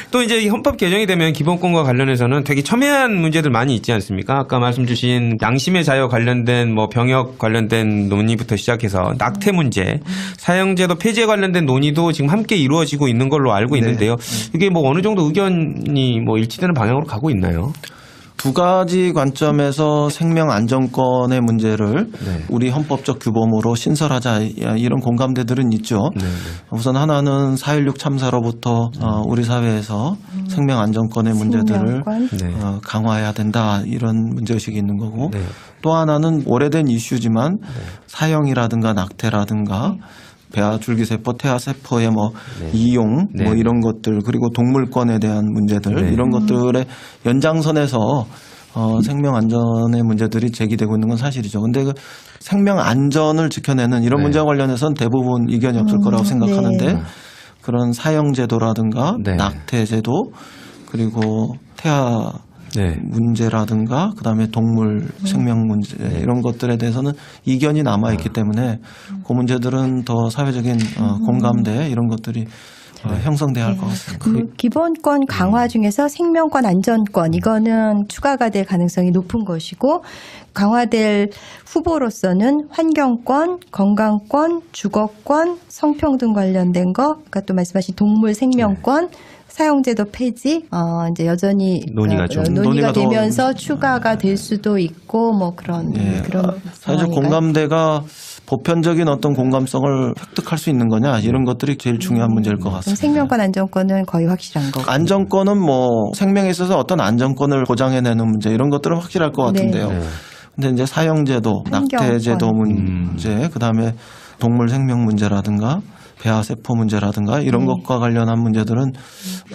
또 이제 헌법 개정이 되면 기본권과 관련해서는 되게 첨예한 문제들 많이 있지 않습니까? 아까 말씀 주신 양심의 자유 관련된 뭐 병역 관련된 논의부터 시작해서 낙태 문제, 사형제도 폐지에 관련된 논의도 지금 함께 이루어지고 있는 걸로 알고 있는데요. 이게 뭐 어느 정도 의견이 뭐 일치되는 방향으로 가고 있나요? 두 가지 관점에서 생명 안전권의 문제를 우리 헌법적 규범으로 신설하자 이런 공감대들은 있죠. 우선 하나는 4.16 참사로부터 우리 사회에서 생명 안전권의 문제들을 강화해야 된다 이런 문제의식이 있는 거고 또 하나는 오래된 이슈지만 사형이라든가 낙태라든가 배아 줄기세포, 태아세포의 뭐 이용 뭐 이런 것들 그리고 동물권에 대한 문제들 이런 것들의 연장선에서 생명 안전의 문제들이 제기되고 있는 건 사실이죠. 근데 그 생명 안전을 지켜내는 이런 문제와 관련해서는 대부분 이견이 없을 거라고 생각하는데 그런 사형제도라든가 낙태제도 그리고 태아 문제라든가 그다음에 동물 생명 문제 이런 것들에 대해서는 이견이 남아 있기 때문에 그 문제들은 더 사회적인 공감대 이런 것들이 형성돼야 할 것 같습니다. 기본권 강화 중에서 생명권 안전권 이거는 추가가 될 가능성이 높은 것이고 강화될 후보로서는 환경권, 건강권, 주거권, 성평등 관련된 거, 그러니까 또 말씀하신 동물 생명권 사용제도 폐지 이제 여전히 논의가 되면서 추가가 될 수도 있고 뭐 그런 사회적 공감대가 보편적인 어떤 공감성을 획득할 수 있는 거냐 이런 것들이 제일 중요한 문제일 것 그럼 같습니다. 생명권 안전권은 거의 확실한 거고. 안전권은 뭐 생명에 있어서 어떤 안전권을 보장해내는 문제 이런 것들은 확실할 것 같은데요. 네. 근데 이제 사형제도, 환경권. 낙태제도 문제, 그다음에 동물 생명 문제라든가 배아세포 문제라든가 이런 것과 관련한 문제들은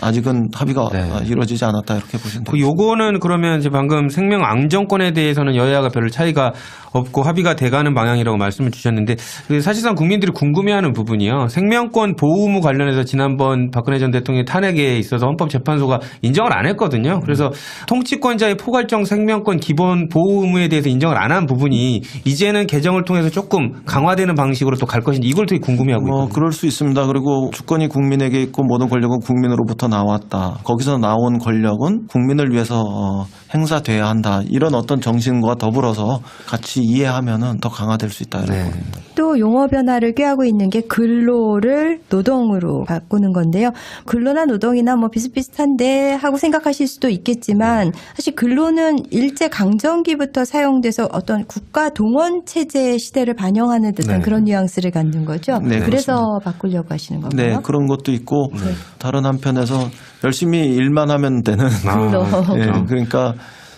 아직은 합의가 이루어지지 않았다 이렇게 보시면 그 됩니다. 요거는 그러면 이제 방금 생명 안전권에 대해서는 여야가 별 차이가 없고 합의가 돼가는 방향이라고 말씀을 주셨는데 사실상 국민들이 궁금해하는 부분이요. 생명권 보호 의무 관련해서 지난번 박근혜 전 대통령의 탄핵에 있어서 헌법재판소가 인정을 안 했거든요. 그래서 통치권자의 포괄적 생명권 기본 보호 의무에 대해서 인정을 안 한 부분이 이제는 개정을 통해서 조금 강화되는 방식으로 또 갈 것인지 이걸 되게 궁금해하고 있거든요. 그럴 수 있습니다. 그리고 주권이 국민에게 있고 모든 권력은 국민으로부터 나왔다. 거기서 나온 권력은 국민을 위해서 행사돼야 한다. 이런 어떤 정신과 더불어서 같이 이해하면은 더 강화될 수 있다. 이런 겁니다. 또 용어 변화를 꾀하고 있는 게 근로를 노동으로 바꾸는 건데요. 근로나 노동이나 뭐 비슷비슷한데 하고 생각하실 수도 있겠지만 사실 근로는 일제 강점기부터 사용돼서 어떤 국가 동원 체제 시대를 반영하는 듯한 그런 뉘앙스를 갖는 거죠. 네, 그래서 그렇습니다. 바꾸려고 하시는 거고요. 네, 그런 것도 있고 다른 한편에서 열심히 일만 하면 되는 근로. 네, 그러니까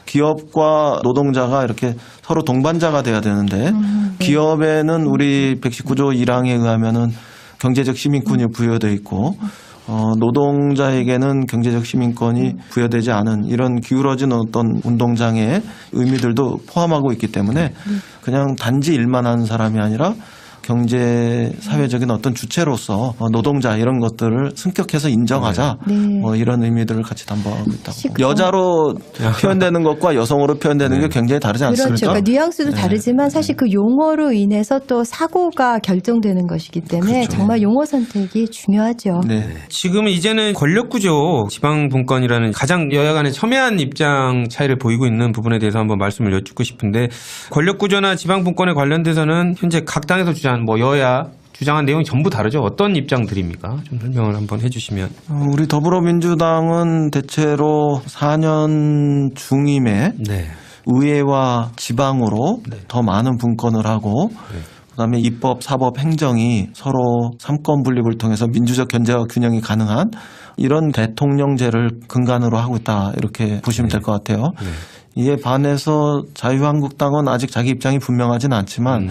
기업과 노동자가 이렇게 서로 동반자가 돼야 되는데 기업에는 우리 119조 1항에 의하면은 경제적 시민권이 부여되어 있고 노동자에게는 경제적 시민권이 부여되지 않은 이런 기울어진 어떤 운동장의 의미들도 포함하고 있기 때문에 그냥 단지 일만 하는 사람이 아니라 경제 사회적인 어떤 주체로서 노동자 이런 것들을 승격해서 인정하자 뭐 이런 의미들을 같이 담보하고 있다고. 여자로 표현되는 것과 여성으로 표현되는 게 굉장히 다르지 않습니까? 그렇죠. 그러니까 뉘앙스도 다르지만 사실 그 용어로 인해서 또 사고가 결정되는 것이기 때문에 정말 용어 선택이 중요하죠. 네. 지금은 이제는 권력구조 지방분권이라는 가장 여야 간의 첨예한 입장 차이를 보이고 있는 부분에 대해서 한번 말씀을 여쭙고 싶은데 권력구조나 지방분권에 관련돼서는 현재 각 당에서 주장한 뭐 여야 주장한 내용이 전부 다르죠. 어떤 입장들입니까? 좀 설명을 한번 해주시면. 우리 더불어민주당은 대체로 4년 중임에 의회와 지방으로 더 많은 분권을 하고 그다음에 입법, 사법, 행정이 서로 삼권 분립을 통해서 민주적 견제와 균형이 가능한 이런 대통령제를 근간으로 하고 있다 이렇게 보시면 될 것 같아요. 이에 반해서 자유한국당은 아직 자기 입장이 분명하지는 않지만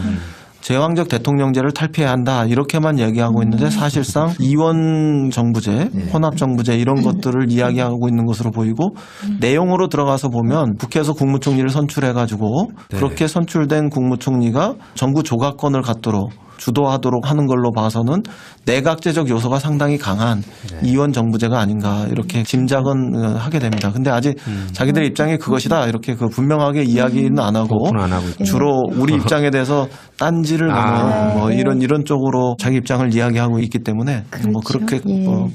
제왕적 대통령제를 탈피해야 한다 이렇게만 얘기하고 있는데 사실상 이원 정부제, 혼합 정부제 이런 것들을 이야기하고 있는 것으로 보이고 내용으로 들어가서 보면 국회에서 국무총리를 선출해가지고 그렇게 선출된 국무총리가 정부 조각권을 갖도록 주도하도록 하는 걸로 봐서는 내각제적 요소가 상당히 강한 이원 정부제가 아닌가 이렇게 짐작은 하게 됩니다. 근데 아직 자기들의 입장이 그것이다 이렇게 그 분명하게 이야기는 안 하고 주로 우리 입장에 대해서 딴지를 거는 뭐 이런 쪽으로 자기 입장을 이야기하고 있기 때문에 뭐 그렇게 그러니까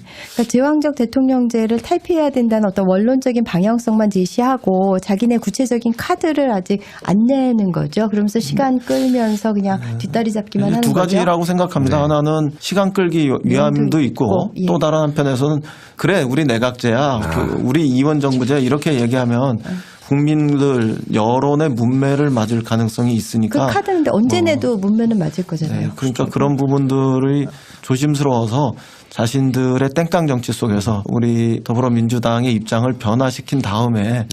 제왕적 대통령제를 탈피해야 된다는 어떤 원론적인 방향성만 제시하고 자기네 구체적인 카드를 아직 안 내는 거죠. 그러면서 시간 끌면서 그냥 뒷다리 잡기만 하는 두 거죠. 가지라고 생각합니다. 하나는 시간 끌기 위함도 있고 또 다른 한편에서는 그래 우리 내각제야 우리 이원 정부제 이렇게 얘기하면 국민들 여론의 문매를 맞을 가능성이 있으니까 그 카드인데 언제 내도 문매는 맞을 거잖아요. 그러니까 그런 부분들이 조심스러워서 자신들의 땡깡 정치 속에서 우리 더불어민주당의 입장을 변화시킨 다음에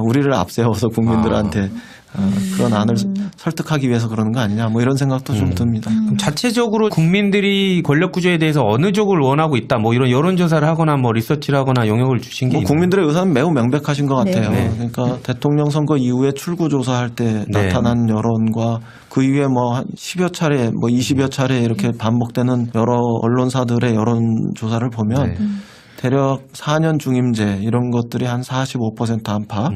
우리를 앞세워서 국민들한테 그런 안을 설득하기 위해서 그러는 거 아니냐 뭐 이런 생각도 좀 듭니다. 그럼 자체적으로 국민들이 권력구조에 대해서 어느 쪽을 원하고 있다 뭐 이런 여론조사를 하거나 뭐 리서치를 하거나 영역을 주신 게 국민들의 의사는 매우 명백하신 것 같아요. 그러니까 대통령 선거 이후에 출구조사할 때 나타난 여론과 그 이후에 뭐 한 10여 차례 뭐 20여 차례 이렇게 반복되는 여러 언론사들의 여론조사를 보면 대략 4년 중임제 이런 것들이 한 45% 안팎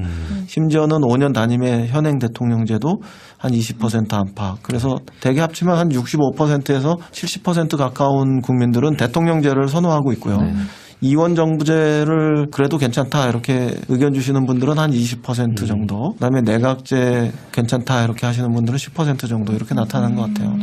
심지어는 5년 단임의 현행 대통령제도 한 20% 안팎 그래서 대개 합치면 한 65%에서 70% 가까운 국민들은 대통령제를 선호하고 있고요. 이원정부제를 그래도 괜찮다 이렇게 의견 주시는 분들은 한 20% 정도, 그다음에 내각제 괜찮다 이렇게 하시는 분들은 10% 정도 이렇게 나타나는 것 같아요.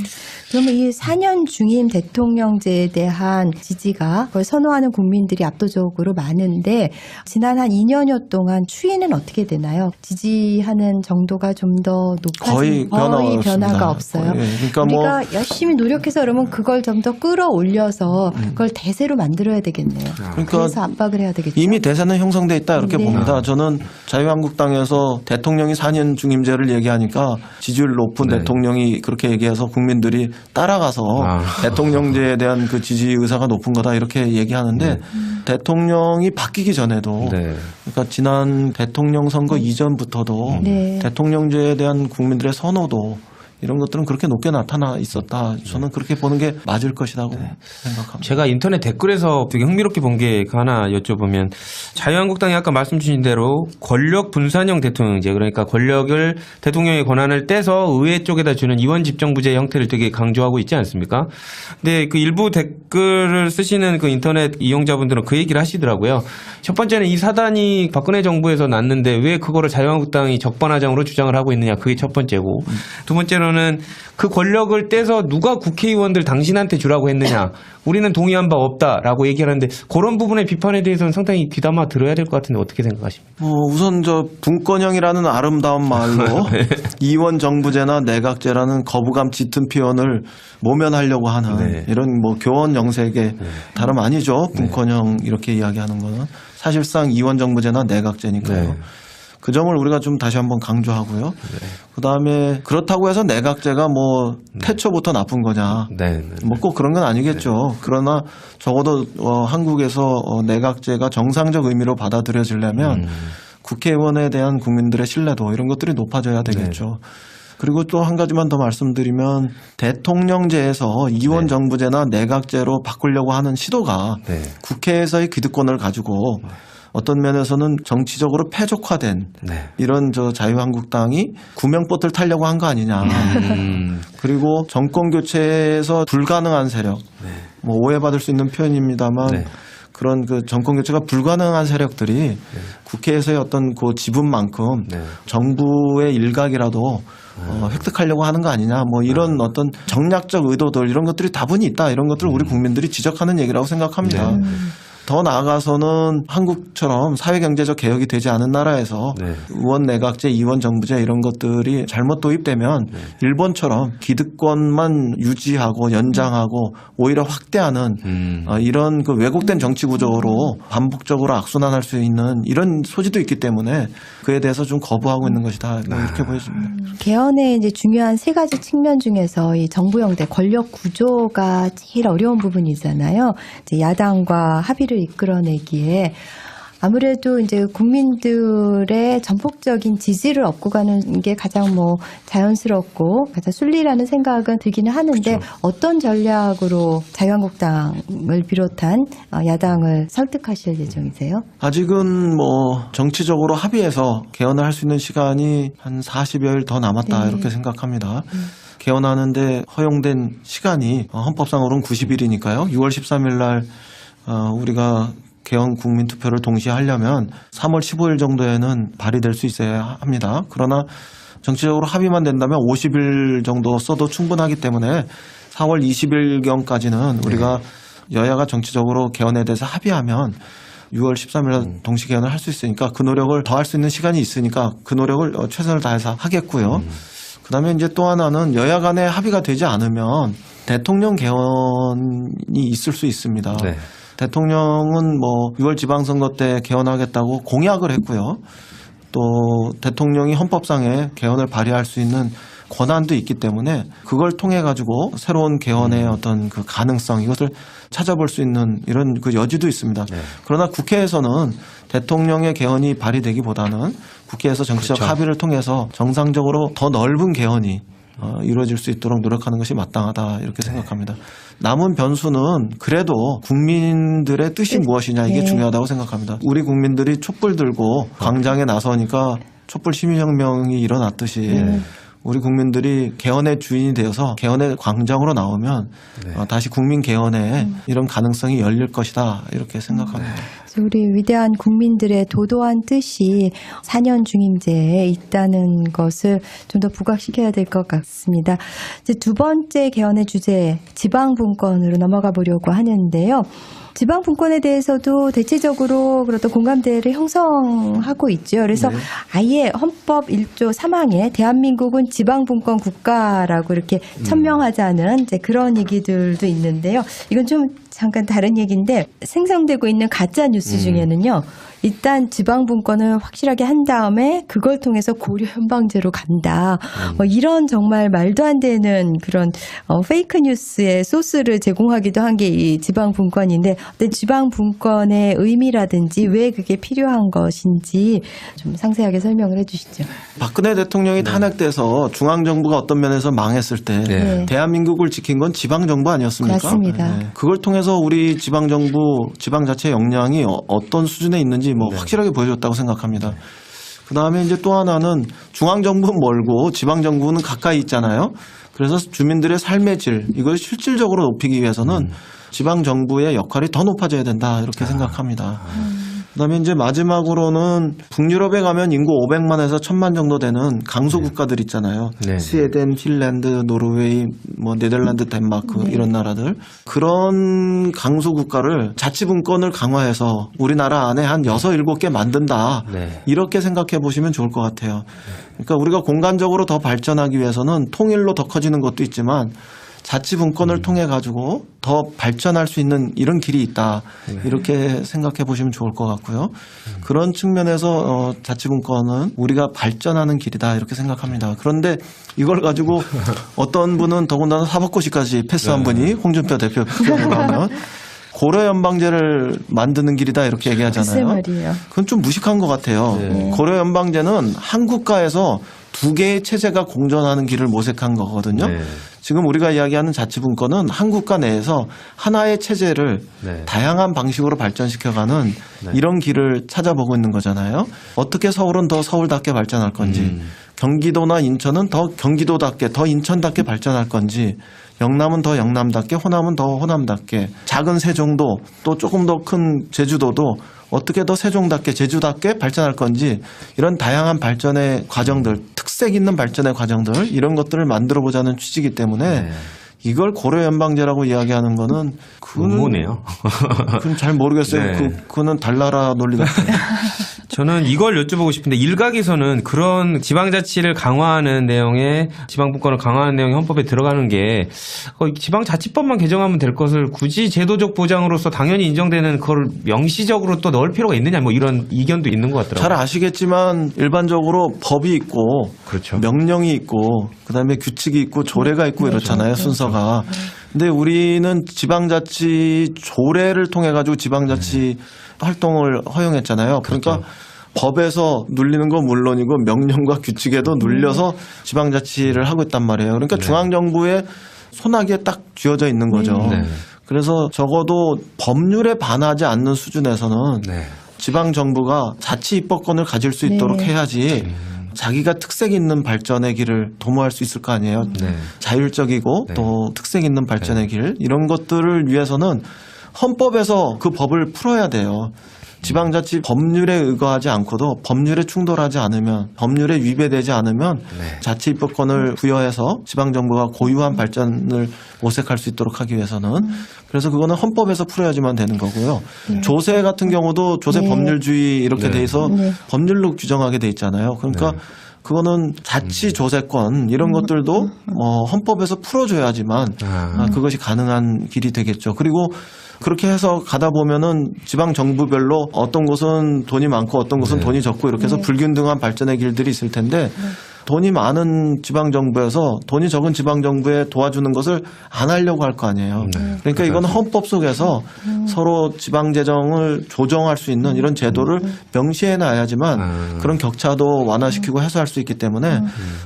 그러면 이 4년 중임 대통령제에 대한 지지가 그걸 선호하는 국민들이 압도적으로 많은데 지난 한 2년여 동안 추이는 어떻게 되나요? 지지하는 정도가 좀 더 높아진 거의 변화가 없어요. 거의. 그러니까 우리가 열심히 노력해서 그러면 그걸 좀 더 끌어올려서 그걸 대세로 만들어야 되겠네요. 그러니까 그래서 압박을 해야 되겠죠. 이미 대세는 형성돼 있다 이렇게 네. 봅니다. 저는 자유한국당에서 대통령이 4년 중임제를 얘기하니까 지지율 높은 네. 대통령이 그렇게 얘기해서 국민들이 따라가서 대통령제에 대한 그 지지 의사가 높은 거다 이렇게 얘기하는데 대통령이 바뀌기 전에도 네. 그러니까 지난 대통령 선거 이전부터도 네. 대통령제에 대한 국민들의 선호도 이런 것들은 그렇게 높게 나타나 있었다. 저는 그렇게 보는 게 맞을 것이라고 생각합니다. 제가 인터넷 댓글에서 되게 흥미롭게 본 게 하나 여쭤보면 자유한국당이 아까 말씀 주신 대로 권력 분산형 대통령제, 그러니까 권력을 대통령의 권한을 떼서 의회 쪽에다 주는 이원 집정부제 형태를 되게 강조하고 있지 않습니까? 근데 그 일부 댓글을 쓰시는 그 인터넷 이용자분들은 그 얘기를 하시더라고요. 첫 번째는 이 사단이 박근혜 정부에서 났는데 왜 그거를 자유한국당이 적반하장으로 주장을 하고 있느냐, 그게 첫 번째고, 두 번째로는 그 권력을 떼서 누가 국회의원들 당신한테 주라고 했느냐, 우리는 동의한 바 없다라고 얘기하는데 그런 부분의 비판에 대해서는 상당히 귀담아 들어야 될 것 같은데 어떻게 생각하십니까? 우선 저 분권형이라는 아름다운 말로 이원 정부제나 내각제라는 거부감 짙은 표현을 모면하려고 하는 이런 뭐 교원 영색의 다름 아니죠. 분권형 이렇게 이야기하는 거는 사실상 이원 정부제나 내각제니까요. 그 점을 우리가 좀 다시 한번 강조하고요. 그다음에 그렇다고 해서 내각제가 뭐 태초부터 나쁜 거냐. 뭐 꼭 그런 건 아니겠죠. 그러나 적어도 한국에서 내각제가 정상적 의미로 받아들여지려면 국회의원에 대한 국민들의 신뢰도 이런 것들이 높아져야 되겠죠. 그리고 또 한 가지만 더 말씀드리면 대통령제에서 이원 정부제나 내각제로 바꾸려고 하는 시도가 국회에서의 기득권을 가지고 어떤 면에서는 정치적으로 패족화된 이런 저 자유한국당이 구명보트를 타려고 한 거 아니냐. 그리고 정권 교체에서 불가능한 세력, 뭐 오해받을 수 있는 표현입니다만 그런 그 정권 교체가 불가능한 세력들이 국회에서의 어떤 그 지분만큼 정부의 일각이라도 획득하려고 하는 거 아니냐. 뭐 이런 어떤 정략적 의도들 이런 것들이 다분히 있다. 이런 것들을 우리 국민들이 지적하는 얘기라고 생각합니다. 더 나아가서는 한국처럼 사회경제적 개혁이 되지 않은 나라에서 의원 내각제, 이원 정부제 이런 것들이 잘못 도입되면 일본처럼 기득권만 유지하고 연장하고 오히려 확대하는 이런 그 왜곡된 정치 구조로 반복적으로 악순환할 수 있는 이런 소지도 있기 때문에 그에 대해서 좀 거부하고 있는 것이다 이렇게 보여집니다. 개헌의 이제 중요한 세 가지 측면 중에서 이 정부형대 권력 구조가 제일 어려운 부분이잖아요. 이제 야당과 합의를 이끌어내기에 아무래도 이제 국민들의 전폭적인 지지를 얻고 가는 게 가장 뭐 자연스럽고 가장 순리라는 생각은 들기는 하는데 어떤 전략으로 자유한국당을 비롯한 야당을 설득하실 예정이세요? 아직은 뭐 정치적으로 합의해서 개헌을 할 수 있는 시간이 한 40여일 더 남았다 이렇게 생각합니다. 개헌하는데 허용된 시간이 헌법상으로는 90일이니까요. 6월 13일 날 우리가 개헌 국민투표를 동시에 하려면 3월 15일 정도에는 발의될 수 있어야 합니다. 그러나 정치적으로 합의만 된다면 50일 정도 써도 충분하기 때문에 4월 20일경까지는 우리가 여야가 정치적으로 개헌에 대해서 합의하면 6월 13일 동시 개헌을 할 수 있으니까 그 노력을 더 할 수 있는 시간이 있으니까 그 노력을 최선을 다해서 하겠고요. 그다음에 이제 또 하나는 여야 간에 합의가 되지 않으면 대통령 개헌이 있을 수 있습니다. 대통령은 뭐 6월 지방선거 때 개헌하겠다고 공약을 했고요. 또 대통령이 헌법상에 개헌을 발의할 수 있는 권한도 있기 때문에 그걸 통해 가지고 새로운 개헌의 어떤 그 가능성 이것을 찾아볼 수 있는 이런 그 여지도 있습니다. 그러나 국회에서는 대통령의 개헌이 발의되기보다는 국회에서 정치적 합의를 통해서 정상적으로 더 넓은 개헌이 이루어질 수 있도록 노력하는 것이 마땅하다 이렇게 생각합니다. 남은 변수는 그래도 국민들의 뜻이 무엇이냐 이게 중요하다고 생각합니다. 우리 국민들이 촛불 들고 광장에 나서니까 촛불 시민혁명이 일어났듯이 우리 국민들이 개헌의 주인이 되어서 개헌의 광장으로 나오면 다시 국민 개헌에 이런 가능성이 열릴 것이다 이렇게 생각합니다. 우리 위대한 국민들의 도도한 뜻이 4년 중임제에 있다는 것을 좀 더 부각시켜야 될 것 같습니다. 이제 두 번째 개헌의 주제, 지방분권으로 넘어가 보려고 하는데요. 지방분권에 대해서도 대체적으로 그런 공감대를 형성하고 있죠. 그래서 아예 헌법 1조 3항에 대한민국은 지방분권 국가라고 이렇게 천명하자는 이제 그런 얘기들도 있는데요. 이건 좀 잠깐 다른 얘기인데 생성되고 있는 가짜 뉴스 중에는요. 일단 지방분권을 확실하게 한 다음에 그걸 통해서 고려 연방제로 간다. 이런 정말 말도 안 되는 그런 페이크 뉴스의 소스를 제공하기도 한 게 이 지방분권인데 지방분권의 의미라든지 왜 그게 필요한 것인지 좀 상세하게 설명을 해 주시죠. 박근혜 대통령이 탄핵돼서 중앙정부가 어떤 면에서 망했을 때 대한민국을 지킨 건 지방정부 아니었습니까? 맞습니다. 그걸 통해서 우리 지방정부, 지방자치 역량이 어떤 수준에 있는지 확실하게 보여줬다고 생각합니다. 그다음에 이제 또 하나는 중앙정부는 멀고 지방정부는 가까이 있잖아요. 그래서 주민들의 삶의 질, 이걸 실질적으로 높이기 위해서는 지방정부의 역할이 더 높아져야 된다 이렇게 생각합니다. 그다음에 이제 마지막으로는 북유럽에 가면 인구 500만에서 1000만 정도 되는 강소 국가들 있잖아요. 스웨덴, 핀란드, 노르웨이, 네덜란드, 덴마크 이런 나라들. 그런 강소 국가를 자치분권을 강화해서 우리나라 안에 한 6, 7개 만든다. 이렇게 생각해 보시면 좋을 것 같아요. 그러니까 우리가 공간적으로 더 발전하기 위해서는 통일로 더 커지는 것도 있지만 자치분권을 통해 가지고 더 발전할 수 있는 이런 길이 있다. 이렇게 생각해 보시면 좋을 것 같고요. 그런 측면에서 자치분권은 우리가 발전하는 길이다. 이렇게 생각합니다. 그런데 이걸 가지고 어떤 분은 더군다나 사법고시까지 패스한 분이 홍준표 대표 나오면 고려 연방제를 만드는 길이다 이렇게 얘기하잖아요. 글쎄 말이에요. 그건 좀 무식한 것 같아요. 고려 연방제는 한 국가에서 두 개의 체제가 공존하는 길을 모색한 거거든요. 지금 우리가 이야기하는 자치분권은 한 국가 내에서 하나의 체제를 다양한 방식으로 발전시켜가는 이런 길을 찾아보고 있는 거잖아요. 어떻게 서울은 더 서울답게 발전할 건지, 경기도나 인천은 더 경기도답게, 더 인천답게 발전할 건지, 영남은 더 영남답게, 호남은 더 호남답게, 작은 세종도 또 조금 더 큰 제주도도 어떻게 더 세종답게, 제주답게 발전할 건지 이런 다양한 발전의 과정들, 특색 있는 발전의 과정들 이런 것들을 만들어 보자는 취지이기 때문에 이걸 고려 연방제라고 이야기하는 거는 음모네요. 그건 잘 모르겠어요. 그거는 달나라 논리 같아요. 저는 이걸 여쭤보고 싶은데 일각에서는 그런 지방자치를 강화하는 내용의 지방분권을 강화하는 내용이 헌법에 들어가는 게 지방자치법만 개정하면 될 것을 굳이 제도적 보장으로서 당연히 인정되는 그걸 명시적으로 또 넣을 필요가 있느냐 이런 이견도 있는 것 같더라고요. 잘 아시겠지만 일반적으로 법이 있고 명령이 있고 그다음에 규칙이 있고 조례가 있고 이렇잖아요. 순서가. 근데 우리는 지방자치 조례를 통해 가지고 지방자치 활동을 허용했잖아요. 그러니까 법에서 눌리는 건 물론이고 명령과 규칙에도 눌려서 지방자치를 하고 있단 말이에요. 그러니까 중앙정부의 손아귀에 딱 쥐어져 있는 거죠. 그래서 적어도 법률에 반하지 않는 수준에서는 지방정부가 자치 입법권을 가질 수 있도록 해야지 자기가 특색 있는 발전의 길을 도모할 수 있을 거 아니에요. 자율적이고 또 특색 있는 발전의 길 이런 것들을 위해서는 헌법에서 그 법을 풀어야 돼요. 지방자치 법률에 의거하지 않고도 법률에 충돌하지 않으면 법률에 위배되지 않으면 자치 입법권을 부여해서 지방정부가 고유한 발전을 모색할 수 있도록 하기 위해서는 그래서 그거는 헌법에서 풀어야지만 되는 거고요. 조세 같은 경우도 조세 법률주의 이렇게 돼 있어 법률로 규정하게 돼 있잖아요. 그러니까 그거는 자치 조세권 이런 것들도 헌법에서 풀어줘야지만 그것이 가능한 길이 되겠죠. 그리고 그렇게 해서 가다 보면은 지방 정부별로 어떤 곳은 돈이 많고 어떤 곳은 돈이 적고 이렇게 해서 불균등한 발전의 길들이 있을 텐데 돈이 많은 지방 정부에서 돈이 적은 지방 정부에 도와주는 것을 안 하려고 할 거 아니에요. 그러니까 이건 헌법 속에서 서로 지방 재정을 조정할 수 있는 이런 제도를 명시해 놔야지만 그런 격차도 완화시키고 해소할 수 있기 때문에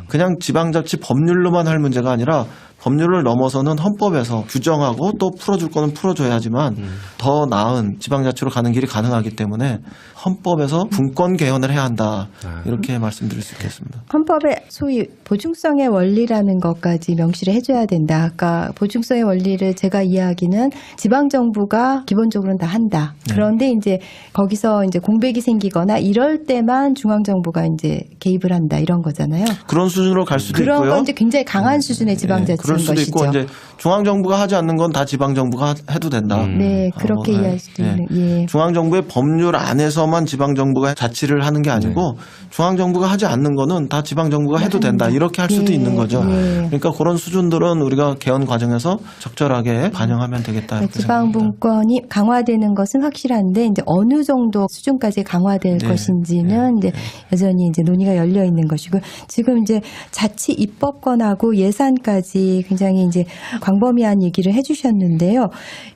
그냥 지방자치 법률로만 할 문제가 아니라 법률을 넘어서는 헌법에서 규정하고 또 풀어줄 거는 풀어줘야지만 더 나은 지방자치로 가는 길이 가능하기 때문에 헌법에서 분권 개헌을 해야 한다. 이렇게 말씀드릴 수 있겠습니다. 헌법에 소위 보충성의 원리라는 것까지 명시를 해줘야 된다. 아까 보충성의 원리를 제가 이야기는 지방정부가 기본적으로는 다 한다. 그런데 이제 거기서 이제 공백이 생기거나 이럴 때만 중앙정부가 이제 개입을 한다. 이런 거잖아요. 그런 수준으로 갈 수도 그런 있고요. 건 이제 굉장히 강한 수준의 지방자치인 그럴 수도 것이죠. 있고 이제 중앙정부가 하지 않는 건 다 지방정부가 해도 된다. 네, 그렇게 이해할 수도 있는. 예. 중앙정부의 법률 안에서만 지방정부가 자치를 하는 게 아니고 중앙정부가 하지 않는 거는 다 지방정부가 해도 된다. 이렇게 할 수도 있는 거죠. 그러니까 그런 수준들은 우리가 개헌 과정에서 적절하게 반영하면 되겠다. 이렇게 지방분권이 강화되는 것은 확실한데 이제 어느 정도 수준까지 강화될 것인지는 이제 여전히 이제 논의가 열려 있는 것이고 지금 이제 자치 입법권하고 예산까지 굉장히 이제 광범위한 얘기를 해주셨는데요.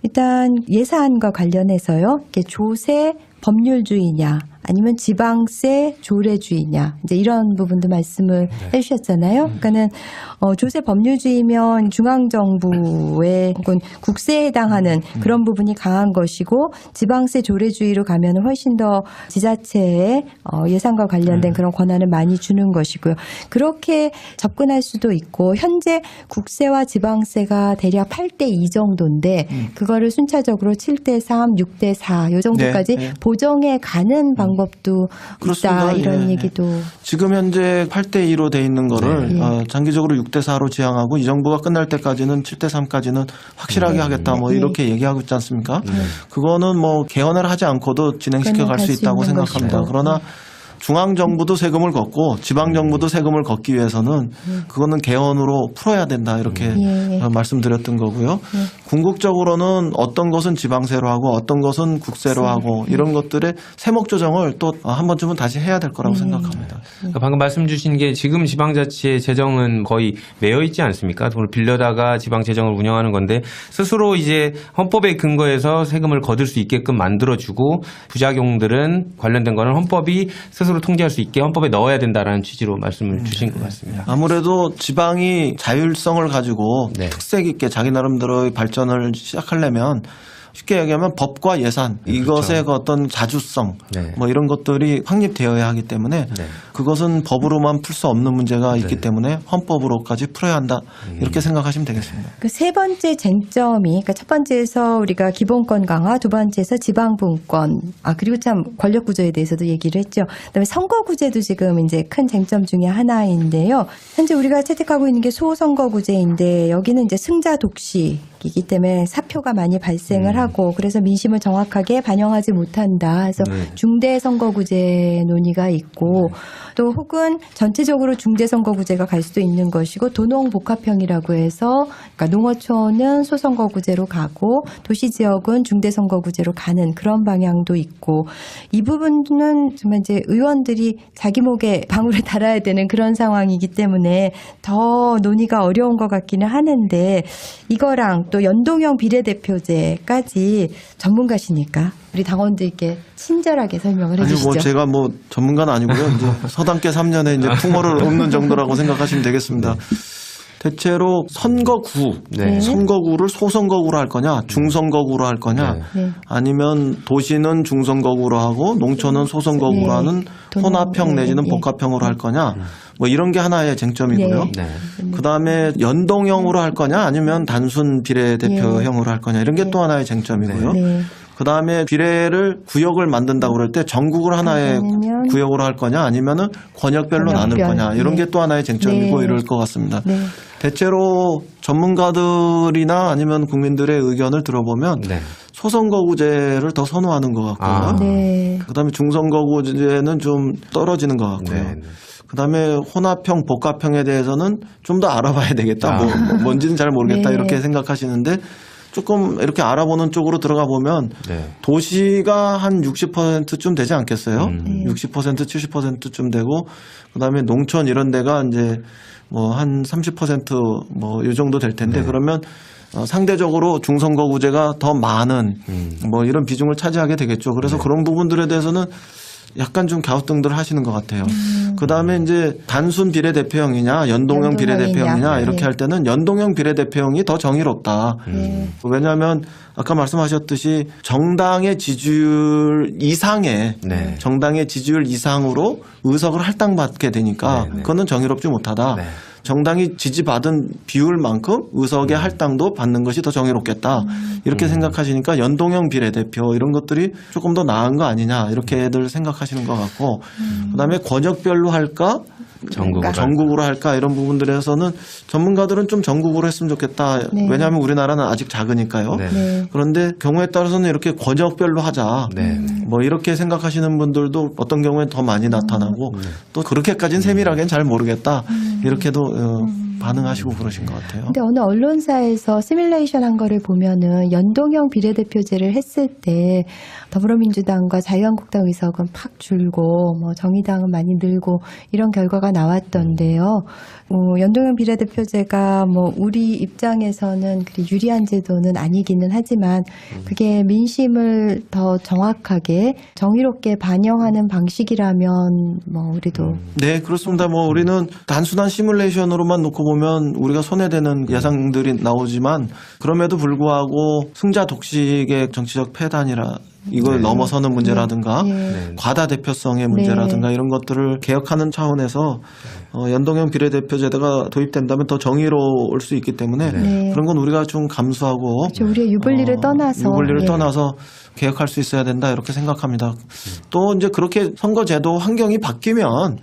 일단 예산과 관련해서요. 이게 조세 법률주의냐 아니면 지방세 조례주의냐 이제 이런 부분도 말씀을 해주셨잖아요. 그러니까는 조세 법률주의면 중앙정부의 혹은 국세에 해당하는 그런 부분이 강한 것이고 지방세 조례주의로 가면 훨씬 더 지자체의 예산과 관련된 그런 권한을 많이 주는 것이고요. 그렇게 접근할 수도 있고 현재 국세와 지방세가 대략 8대2 정도인데 그거를 순차적으로 7대3, 6대4 요 정도까지 보정해 가는 방법도 그렇습니다. 있다 이런 얘기도. 지금 현재 8대2로 돼 있는 거를 장기적으로 6대4로 지향하고 이 정부가 끝날 때까지는 7대3까지는 확실하게 하겠다 뭐 이렇게 얘기하고 있지 않습니까? 그거는 뭐 개헌을 하지 않고도 진행시켜 갈 수 있다고 생각합니다. 것이고. 그러나 중앙정부도 세금을 걷고 지방정부도 세금을 걷기 위해서는 그거는 개헌으로 풀어야 된다 이렇게 말씀드렸던 거고요. 궁극적으로는 어떤 것은 지방세로 하고 어떤 것은 국세로 하고 이런 것들의 세목 조정을 또 한 번쯤은 다시 해야 될 거라고 생각합니다. 그러니까 방금 말씀 주신 게 지금 지방자치의 재정은 거의 매여 있지 않습니까? 돈을 빌려다가 지방재정을 운영하는 건데 스스로 이제 헌법에 근거해서 세금을 거둘 수 있게끔 만들어주고 부작용들은 관련된 거는 헌법이 스스로 통제할 수 있게 헌법에 넣어야 된다라는 취지로 말씀을 주신 것 같습니다. 아무래도 지방이 자율성을 가지고 특색 있게 자기 나름대로의 발전을 시작하려면 쉽게 얘기하면 법과 예산 이것의 그 어떤 자주성 뭐 이런 것들이 확립되어야 하기 때문에 그것은 법으로만 풀 수 없는 문제가 있기 때문에 헌법으로까지 풀어야 한다 이렇게 생각하시면 되겠습니다. 그 세 번째 쟁점이 그러니까 첫 번째에서 우리가 기본권 강화, 두 번째에서 지방분권, 그리고 참 권력 구조에 대해서도 얘기를 했죠. 그다음에 선거구제도 지금 이제 큰 쟁점 중에 하나인데요. 현재 우리가 채택하고 있는 게 소선거구제인데 여기는 이제 승자 독식이기 때문에 사표가 많이 발생을 하고 그래서 민심을 정확하게 반영하지 못한다. 그래서 중대선거구제 논의가 있고 또 혹은 전체적으로 중대선거구제가 갈 수도 있는 것이고 도농복합형이라고 해서 그러니까 농어촌은 소선거구제로 가고 도시지역은 중대선거구제로 가는 그런 방향도 있고 이 부분은 정말 이제 의원들이 자기 목에 방울을 달아야 되는 그런 상황이기 때문에 더 논의가 어려운 것 같기는 하는데 이거랑 또 연동형 비례대표제까지 전문가시니까 우리 당원들께 친절하게 설명을 해주시죠. 아니 제가 전문가는 아니고요. 이제 서당계 3년에 이제 풍어를 읊는 정도라고 생각하시면 되겠습니다. 대체로 선거구, 선거구를 소선거구로 할 거냐, 중선거구로 할 거냐, 아니면 도시는 중선거구로 하고 농촌은 소선거구로 하는 혼합형 내지는 복합형으로 할 거냐, 뭐 이런 게 하나의 쟁점이고요. 그다음에 연동형으로 할 거냐, 아니면 단순 비례대표형으로 할 거냐, 이런 게 또 하나의 쟁점이고요. 그다음에 비례를 구역을 만든다고 그럴 때 전국을 하나의 구역으로 할 거냐 아니면은 권역별로 나눌 거냐 이런 게 또 하나의 쟁점이고 이럴 것 같습니다. 대체로 전문가들이나 아니면 국민들의 의견을 들어보면 소선거구제를 더 선호하는 것 같고요. 그다음에 중선거구제는 좀 떨어지는 것 같고요. 그다음에 혼합형, 복합형에 대해서는 좀 더 알아봐야 되겠다. 뭔지는 잘 모르겠다 이렇게 생각하시는데 조금 이렇게 알아보는 쪽으로 들어가 보면 도시가 한 60%쯤 되지 않겠어요? 60%, 70%쯤 되고 그다음에 농촌 이런 데가 이제 뭐 한 30% 뭐 이 정도 될 텐데 그러면 상대적으로 중선거구제가 더 많은 뭐 이런 비중을 차지하게 되겠죠. 그래서 그런 부분들에 대해서는 약간 좀 갸우뚱들 하시는 것 같아요. 그다음에 이제 단순 비례대표형이냐 연동형 비례대표형이냐 이렇게 할 때는 연동형 비례대표형이 더 정의롭다. 왜냐하면 아까 말씀하셨듯이 정당의 지지율 이상의 네. 정당의 지지율 이상으로 의석을 할당받게 되니까 네, 네. 그거는 정의롭지 못하다. 네. 정당이 지지받은 비율만큼 의석의 할당도 받는 것이 더 정의롭겠다. 이렇게 생각하시니까 연동형 비례대표 이런 것들이 조금 더 나은 거 아니냐 이렇게들 생각하시는 것 같고 그다음에 권역별로 할까? 전국으로 할까 이런 부분들에서는 전문가들은 좀 전국으로 했으면 좋겠다. 네. 왜냐하면 우리나라는 아직 작으니까요. 네. 네. 그런데 경우에 따라서는 이렇게 권역별로 하자. 네. 뭐 이렇게 생각하시는 분들도 어떤 경우에 더 많이 나타나고 또 그렇게까지는 세밀하게는 잘 모르겠다. 이렇게도 반응하시고 그러신 것 같아요. 근데 어느 언론사에서 시뮬레이션 한 거를 보면은 연동형 비례대표제를 했을 때 더불어민주당과 자유한국당 의석은 팍 줄고 뭐 정의당은 많이 늘고 이런 결과가 나왔던데요. 연동형 비례대표제가 뭐 우리 입장에서는 그리 유리한 제도는 아니기는 하지만 그게 민심을 더 정확하게 정의롭게 반영하는 방식이라면 뭐 우리도 네, 그렇습니다. 뭐 우리는 단순한 시뮬레이션으로만 놓고 보면 우리가 손해되는 예상들이 나오지만 그럼에도 불구하고 승자 독식의 정치적 패단이라 이걸 네. 넘어서는 문제라든가 네. 과다 대표성의 문제라든가 이런 것들을 개혁하는 차원에서 연동형 비례대표제도가 도입된다면 더 정의로울 수 있기 때문에 네. 그런 건 우리가 좀 감수하고 그렇죠. 우리의 유불리를 떠나서 유불리를 예. 떠나서 개혁할 수 있어야 된다 이렇게 생각합니다. 또 이제 그렇게 선거제도 환경이 바뀌면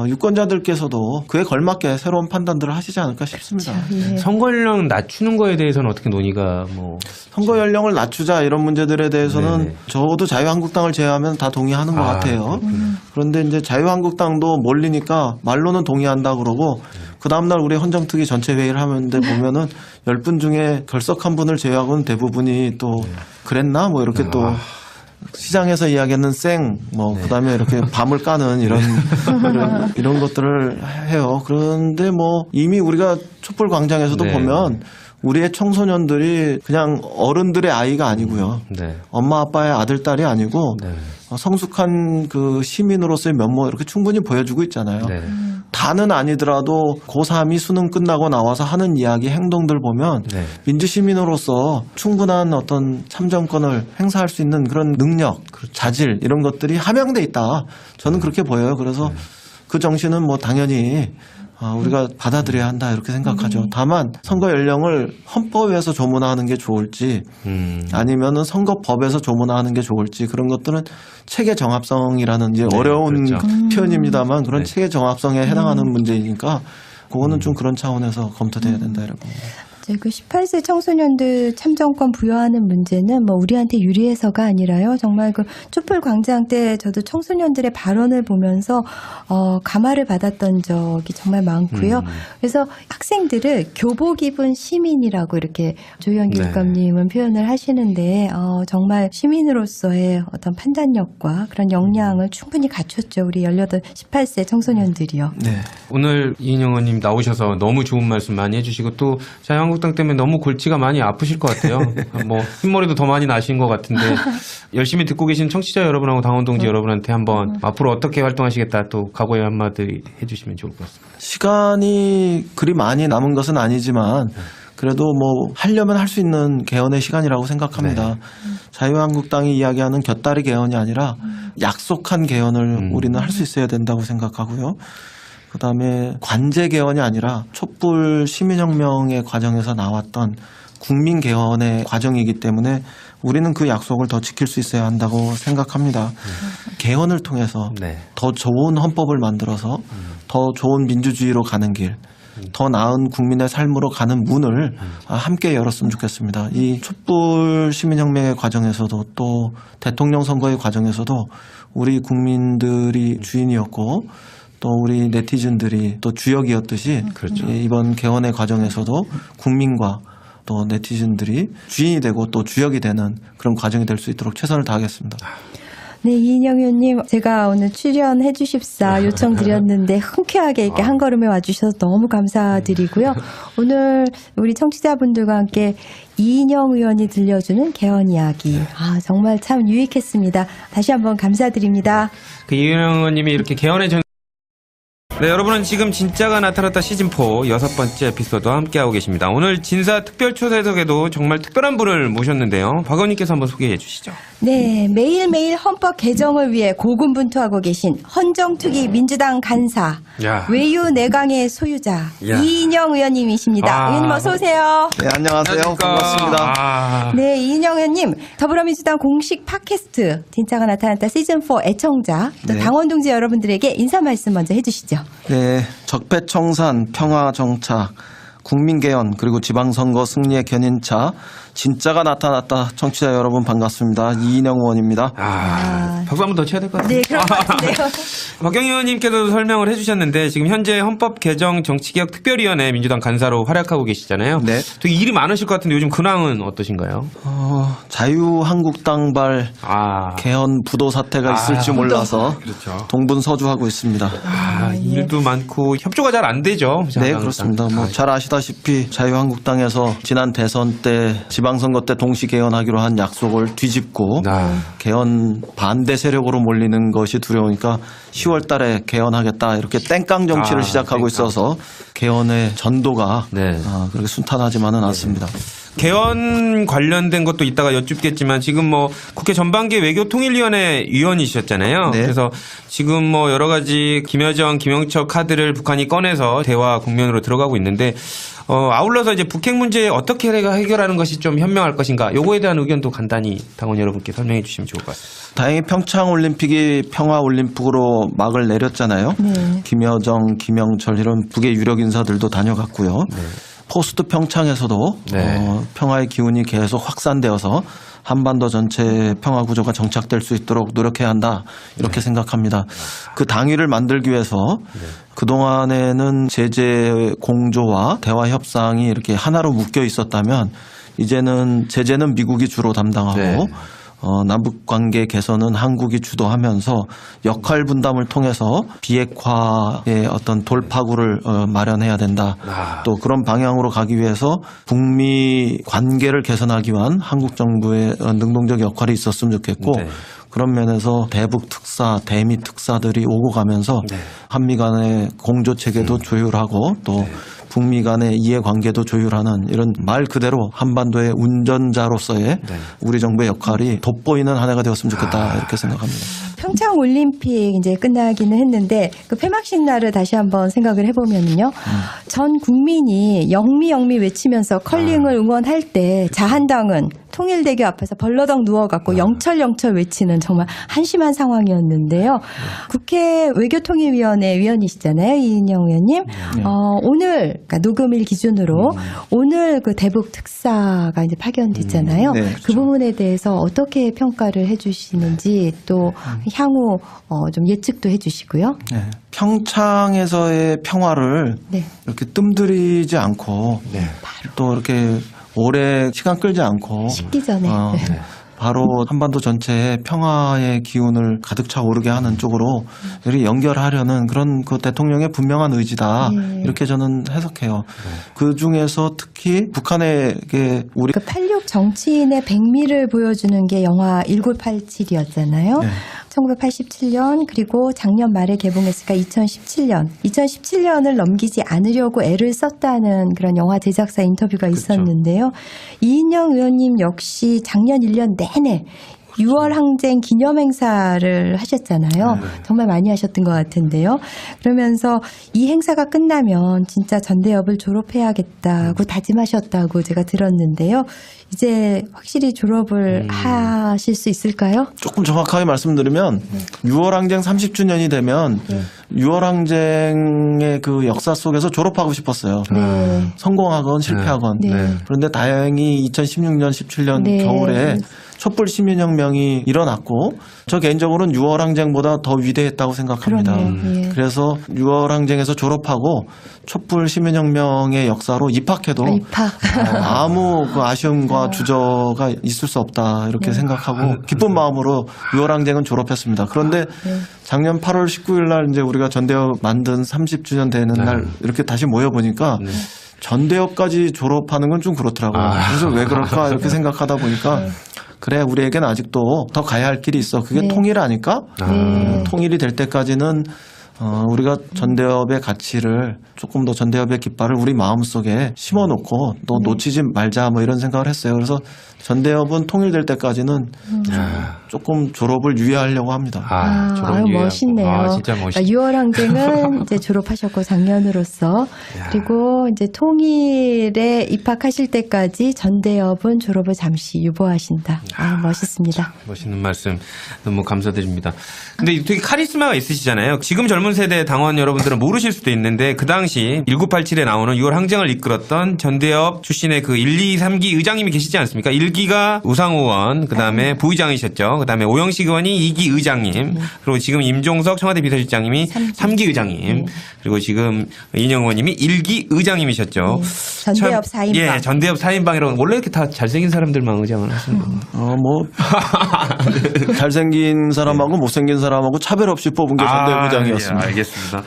유권자들께서도 그에 걸맞게 새로운 판단들을 하시지 않을까 싶습니다. 예. 선거 연령 낮추는 거에 대해서는 어떻게 논의가 뭐 선거 연령을 낮추자 이런 문제들에 대해서는 네네. 적어도 자유한국당을 제외하면 다 동의하는 것 같아요. 그런데 이제 자유한국당도 몰리니까 말로는 동의한다 그러고 그 다음날 우리 헌정특위 전체 회의를 하는데 보면은 10분 중에 결석한 분을 제외하고는 대부분이 또 그랬나 뭐 이렇게 또 시장에서 이야기하는 그다음에 이렇게 밤을 까는 이런 것들을 해요. 그런데 뭐 이미 우리가 촛불 광장에서도 네. 보면 우리의 청소년들이 그냥 어른들의 아이가 아니고요. 네. 엄마 아빠의 아들 딸이 아니고 네. 성숙한 그 시민으로서의 면모 이렇게 충분히 보여주고 있잖아요. 네. 다는 아니더라도 고3이 수능 끝나고 나와서 하는 이야기 행동들 보면 네. 민주시민으로서 충분한 어떤 참정권을 행사할 수 있는 그런 능력, 자질 이런 것들이 함양돼 있다. 저는 그렇게 보여요. 그래서 그 정신은 뭐 당연히 우리가 받아들여야 한다 이렇게 생각하죠. 다만 선거 연령을 헌법에서 조문화하는 게 좋을지 아니면은 선거법에서 조문화하는 게 좋을지 그런 것들은 체계 정합성이라는 이제 네, 어려운 그렇죠. 표현입니다만 그런 네. 체계 정합성에 해당하는 문제이니까 그거는 좀 그런 차원에서 검토돼야 된다 이런 겁니다. 그 18세 청소년들 참정권 부여하는 문제는 뭐 우리한테 유리해서가 아니라요. 정말 그 촛불 광장 때 저도 청소년들의 발언을 보면서 감화를 받았던 적이 정말 많고요. 그래서 학생들을 교복 입은 시민이라고 이렇게 조희연 네. 교육감님은 표현을 하시는데 정말 시민으로서의 어떤 판단력과 그런 역량을 충분히 갖췄죠. 우리 18, 18세 청소년들이요. 네. 오늘 이인영 의원님 나오셔서 너무 좋은 말씀 많이 해주시고 또 자유한국당 때문에 너무 골치가 많이 아프실 것 같아요. 뭐 흰머리도 더 많이 나신 것 같은데 열심히 듣고 계신 청취자 여러분하고 당원 동지 여러분한테 한번 앞으로 어떻게 활동하시겠다 또 각오의 한마디 해주시면 좋을 것 같습니다. 시간이 그리 많이 남은 것은 아니지만 그래도 뭐 하려면 할 수 있는 개헌의 시간이라고 생각합니다. 자유한국당이 이야기하는 곁다리 개헌이 아니라 약속한 개헌을 우리는 할 수 있어야 된다고 생각하고요. 그다음에 관제 개헌이 아니라 촛불 시민혁명의 과정에서 나왔던 국민 개헌의 과정이기 때문에 우리는 그 약속을 더 지킬 수 있어야 한다고 생각합니다. 개헌을 통해서 네. 더 좋은 헌법을 만들어서 더 좋은 민주주의로 가는 길, 더 나은 국민의 삶으로 가는 문을 함께 열었으면 좋겠습니다. 이 촛불 시민혁명의 과정에서도 또 대통령 선거의 과정에서도 우리 국민들이 주인이었고 또 우리 네티즌들이 또 주역이었듯이 그렇죠. 이번 개헌의 과정에서도 국민과 또 네티즌들이 주인이 되고 또 주역이 되는 그런 과정이 될 수 있도록 최선을 다하겠습니다. 네, 이인영 의원님, 제가 오늘 출연해 주십사 요청드렸는데 흔쾌하게 이렇게 한 걸음에 와주셔서 너무 감사드리고요. 오늘 우리 청취자분들과 함께 이인영 의원이 들려주는 개헌 이야기. 정말 참 유익했습니다. 다시 한번 감사드립니다. 그 이인영 의원님이 이렇게 개헌의 전 네, 여러분은 지금 진짜가 나타났다 시즌4 6번째 에피소드와 함께하고 계십니다. 오늘 진사 특별초대석에도 정말 특별한 분을 모셨는데요. 박 의원님께서 한번 소개해 주시죠. 네, 매일매일 헌법 개정을 위해 고군분투하고 계신 헌정투기 민주당 간사, 야. 외유 내강의 소유자 야. 이인영 의원님이십니다. 아. 의원님 어서 오세요. 네, 안녕하세요. 반갑습니다. 아. 네, 이인영 의원님 더불어민주당 공식 팟캐스트 진짜가 나타났다 시즌4 애청자 또 네. 당원 동지 여러분들에게 인사 말씀 먼저 해주시죠. 네, 적폐청산, 평화정착, 국민개헌 그리고 지방선거 승리의 견인차 진짜가 나타났다. 청취자 여러분 반갑습니다. 이인영 의원입니다. 박수 한 번 더 쳐야 될 것 같아요. 네, 그런 것 같은데요. 박경희 의원님께서도 설명을 해주셨는데 지금 현재 헌법 개정 정치개혁 특별위원회 민주당 간사로 활약하고 계시잖아요. 네. 되게 일이 많으실 것 같은데 요즘 근황은 어떠신가요? 자유한국당발 개헌 부도 사태가 있을지 몰라서 그렇죠. 동분서주하고 있습니다. 일도 많고 협조가 잘 안 되죠. 네, 그렇습니다. 뭐 잘 아시다시피 자유한국당에서 지난 대선 때 지방선거 때 동시 개헌하기로 한 약속을 뒤집고 개헌 반대 세력으로 몰리는 것이 두려우니까 10월 달에 개헌하겠다 이렇게 땡깡 정치를 시작하고 있어서 개헌의 전도가 그렇게 순탄하지만은 않습니다. 개헌 관련된 것도 이따가 여쭙겠지만 지금 뭐 국회 전반기 외교통일위원회 위원이셨잖아요. 네. 그래서 지금 뭐 여러 가지 김여정, 김영철 카드를 북한이 꺼내서 대화 국면으로 들어가고 있는데 아울러서 이제 북핵 문제 어떻게 해결하는 것이 좀 현명할 것인가 요거에 대한 의견도 간단히 당원 여러분께 설명해 주시면 좋을 것 같습니다. 다행히 평창올림픽이 평화올림픽으로 막을 내렸잖아요. 네. 김여정, 김영철 이런 북의 유력 인사들도 다녀갔고요. 포스트 평창에서도 평화의 기운이 계속 확산되어서 한반도 전체 평화 구조가 정착될 수 있도록 노력해야 한다 이렇게 생각합니다. 그 당위를 만들기 위해서 그동안에는 제재 공조와 대화 협상이 이렇게 하나로 묶여 있었다면 이제는 제재는 미국이 주로 담당하고 남북 관계 개선은 한국이 주도하면서 역할 분담을 통해서 비핵화의 어떤 돌파구를 마련해야 된다. 또 그런 방향으로 가기 위해서 북미 관계를 개선하기 위한 한국 정부의 능동적 역할이 있었으면 좋겠고 그런 면에서 대북 특사, 대미 특사들이 오고 가면서 한미 간의 공조 체계도 조율하고 또 북미 간의 이해관계도 조율하는 이런 말 그대로 한반도의 운전자로서의 우리 정부의 역할이 돋보이는 한 해가 되었으면 좋겠다 이렇게 생각합니다. 평창 올림픽 이제 끝나기는 했는데 그 폐막식 날을 다시 한번 생각을 해보면요. 전 국민이 영미 외치면서 컬링을 응원할 때 자한당은 통일대교 앞에서 벌러덩 누워갖고 영철 외치는 정말 한심한 상황이었는데요. 국회 외교통일위원회 위원이시잖아요. 이인영 의원님. 오늘 그러니까 녹음일 기준으로 오늘 그 대북 특사가 이제 파견됐잖아요. 네, 그렇죠. 그 부분에 대해서 어떻게 평가를 해주시는지 또 향후 좀 예측도 해주시고요. 평창에서의 평화를 이렇게 뜸들이지 않고 또 이렇게 오래 시간 끌지 않고 식기 전에 바로 한반도 전체에 평화의 기운을 가득 차 오르게 하는 쪽으로 이렇게 연결하려는 그런 그 대통령의 분명한 의지다 이렇게 저는 해석해요. 그 중에서 특히 북한에게 우리 그 86 정치인의 백미를 보여주는 게 영화 1987이었잖아요. 1987년 그리고 작년 말에 개봉했으니까 2017년을 넘기지 않으려고 애를 썼다는 그런 영화 제작사 인터뷰가 있었는데요. 이인영 의원님 역시 작년 1년 내내 6월 항쟁 기념행사를 하셨잖아요. 정말 많이 하셨던 것 같은데요. 그러면서 이 행사가 끝나면 진짜 전대협을 졸업해야겠다고 다짐하셨다고 제가 들었는데요. 이제 확실히 졸업을 하실 수 있을까요? 조금 정확하게 말씀드리면 6월 항쟁 30주년이 되면 6월 항쟁의 그 역사 속에서 졸업하고 싶었어요. 성공하건 실패하건. 그런데 다행히 2016년, 17년 겨울에 촛불 시민혁명이 일어났고 저 개인적으로는 6월 항쟁보다 더 위대했다고 생각합니다. 그래서 6월 항쟁에서 졸업하고 촛불 시민혁명의 역사로 입학해도 아무 그 아쉬움과 주저가 있을 수 없다 이렇게 생각하고 기쁜 마음으로 6월 항쟁은 졸업했습니다. 그런데 작년 8월 19일 날 이제 우리가 전대협 만든 30주년 되는 날 이렇게 다시 모여 보니까 전대협까지 졸업하는 건 좀 그렇더라고요. 그래서 왜 그럴까 이렇게 생각하다 보니까 그래 우리에게는 아직도 더 가야 할 길이 있어. 그게 통일 아닐까? 통일이 될 때까지는 우리가 전대협의 가치를 조금 더 전대협의 깃발을 우리 마음속에 심어놓고 또 놓치지 말자 뭐 이런 생각을 했어요. 그래서 전대협은 통일될 때까지는 조금 졸업을 유예하려고 합니다. 아유, 멋있네요. 진짜 멋있다. 그러니까 6월 항쟁은 이제 졸업하셨고 작년으로서 그리고 이제 통일에 입학하실 때까지 전대협은 졸업을 잠시 유보하신다. 멋있습니다. 멋있는 말씀 너무 감사드립니다. 근데 되게 카리스마가 있으시잖아요. 지금 젊은 세대 당원 여러분들은 모르실 수도 있는데 그 당시 1987에 나오는 6월 항쟁을 이끌었던 전대협 출신의 그 1, 2, 3기 의장님이 계시지 않습니까? 1기가 우상호 의원, 그다음에 부의장이셨죠. 그다음에 오영식 의원이 2기 의장님, 그리고 지금 임종석 청와대 비서실장님이 3기 의장님, 그리고 지금 이인영 의원님이 1기 의장님이셨죠. 전대협 4인방. 예, 전대협 4인방이라고 원래 이렇게 다 잘생긴 사람들만 의장을 하시는 겁니다. 잘생긴 사람하고 못생긴 사람하고 차별 없이 뽑은 게 전대협 의장이었습니다. 예, 알겠습니다.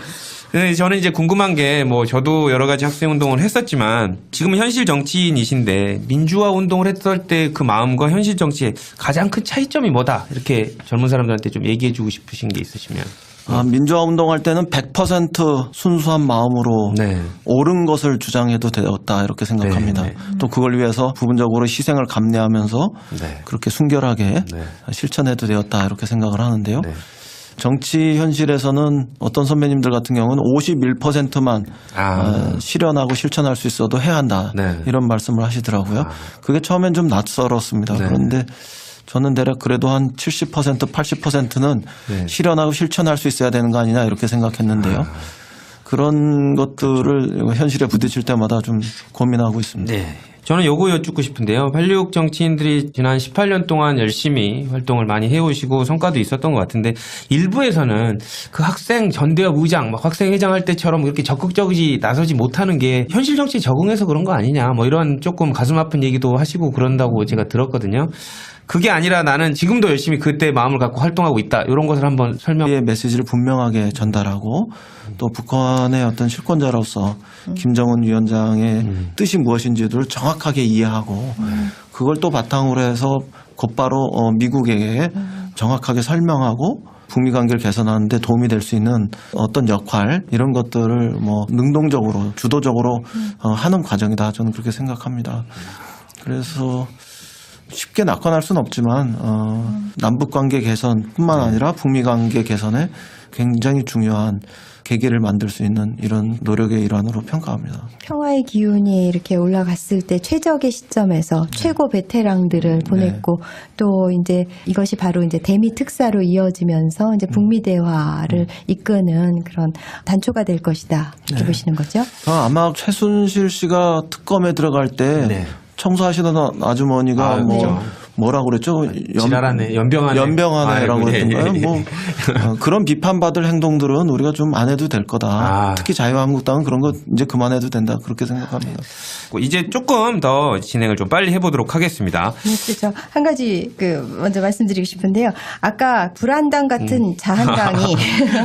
근데 저는 이제 궁금한 게 뭐 저도 여러 가지 학생 운동을 했었지만 지금은 현실 정치인이신데 민주화 운동을 했을 때 그 마음과 현실 정치의 가장 큰 차이점이 뭐다 이렇게 젊은 사람들한테 좀 얘기해주고 싶으신 게 있으시면. 민주화 운동할 때는 100% 순수한 마음으로 옳은 것을 주장해도 되었다 이렇게 생각합니다. 또 그걸 위해서 부분적으로 희생을 감내하면서 그렇게 순결하게 실천해도 되었다 이렇게 생각을 하는데요. 정치 현실에서는 어떤 선배님들 같은 경우는 51%만 실현하고 실천할 수 있어도 해야 한다 이런 말씀을 하시더라고요. 그게 처음엔 좀 낯설었습니다. 그런데 저는 대략 그래도 한 70%, 80%는 실현하고 실천할 수 있어야 되는 거 아니냐 이렇게 생각했는데요. 그런 것들을 현실에 부딪힐 때마다 좀 고민하고 있습니다. 저는 요거 여쭙고 싶은데요. 86 정치인들이 지난 18년 동안 열심히 활동을 많이 해오시고 성과도 있었던 것 같은데 일부에서는 그 학생 전대협 의장, 막 학생 회장 할 때처럼 이렇게 적극적이지 나서지 못하는 게 현실 정치에 적응해서 그런 거 아니냐 뭐 이런 조금 가슴 아픈 얘기도 하시고 그런다고 제가 들었거든요. 그게 아니라 나는 지금도 열심히 그때 마음을 갖고 활동하고 있다. 이런 것을 한번 설명. 메시지를 분명하게 전달하고 또 북한의 어떤 실권자로서 김정은 위원장의 뜻이 무엇인지를 정확하게 이해하고 그걸 또 바탕으로 해서 곧바로 미국에게 정확하게 설명하고 북미 관계를 개선하는 데 도움이 될 수 있는 어떤 역할 이런 것들을 뭐 능동적으로 주도적으로 하는 과정이다. 저는 그렇게 생각합니다. 그래서 쉽게 낙관할 수는 없지만 남북관계 개선뿐만 아니라 북미관계 개선에 굉장히 중요한 계기를 만들 수 있는 이런 노력의 일환으로 평가합니다. 평화의 기운이 이렇게 올라갔을 때 최적의 시점에서 최고 베테랑들을 보냈고 또 이제 이것이 바로 이제 대미 특사로 이어지면서 이제 북미 대화를 이끄는 그런 단초가 될 것이다. 이렇게 보시는 거죠? 아마 최순실 씨가 특검에 들어갈 때 청소하시던 아주머니가 뭐라고 그랬죠? 지랄하네, 연병하네라고 했던가요? 뭐 그런 비판받을 행동들은 우리가 좀 안 해도 될 거다. 특히 자유한국당은 그런 거 이제 그만해도 된다. 그렇게 생각합니다. 이제 조금 더 진행을 좀 빨리 해보도록 하겠습니다. 그렇죠. 한 가지 먼저 말씀드리고 싶은데요. 아까 불안당 같은 자한당이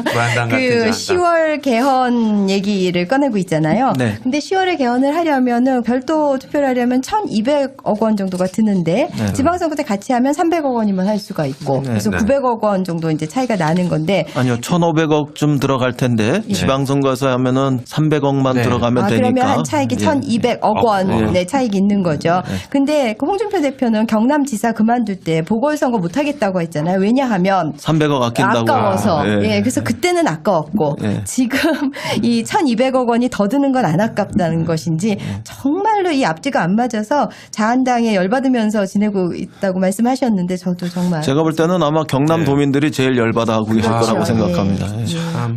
불안당 그 같은 10월 개헌 얘기를 꺼내고 있잖아요. 근데 10월에 개헌을 하려면은 별도 투표를 하려면 1,200억 원 정도가 드는데 지방선거 때 같이 하면 300억 원이면 할 수가 있고 그래서 900억 원 정도 이제 차이가 나는 건데 아니요. 1,500억쯤 들어갈 텐데 지방선거에서 하면은 300억만 들어가면 되니까. 그러면 한 차익이 1,200억 원의 차익이 있는 거죠. 근데 그 홍준표 대표는 경남지사 그만둘 때 보궐선거 못 하겠다고 했잖아요. 왜냐하면 300억 아낀다고. 아까워서. 그래서 그때는 아까웠고 지금 이 1,200억 원이 더 드는 건 안 아깝다는 것인지 정말로 이 앞뒤가 안 맞아서 자한당에 열받으면서 지내고 있다고 말씀하셨는데 저도 정말 제가 볼 때는 아마 경남 도민들이 제일 열받아하고 계실 거라고 생각합니다.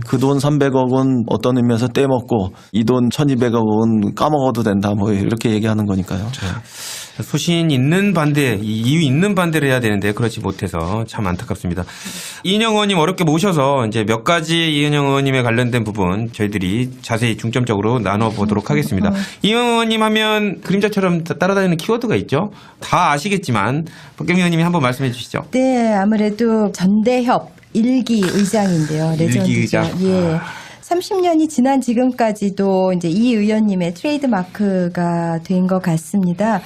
그 돈 300억은 어떤 의미에서 떼먹고 이 돈 1,200억은 까먹어도 된다 뭐 이렇게 얘기하는 거니까요. 소신 있는 반대, 이유 있는 반대를 해야 되는데 그렇지 못해서 참 안타깝습니다. 이인영 의원님 어렵게 모셔서 이제 몇 가지 이인영 의원님에 관련된 부분 저희들이 자세히 중점적으로 나눠보도록 하겠습니다. 이인영 의원님 하면 그림자처럼 따라다니는 키워드가 있죠. 다 아시겠지만 박경민 의원님이 한번 말씀해 주시죠. 네, 아무래도 전대협 1기 의장인데요. 레전드죠. 1기 의장. 30년이 지난 지금까지도 이제 이 의원님의 트레이드마크가 된 것 같습니다.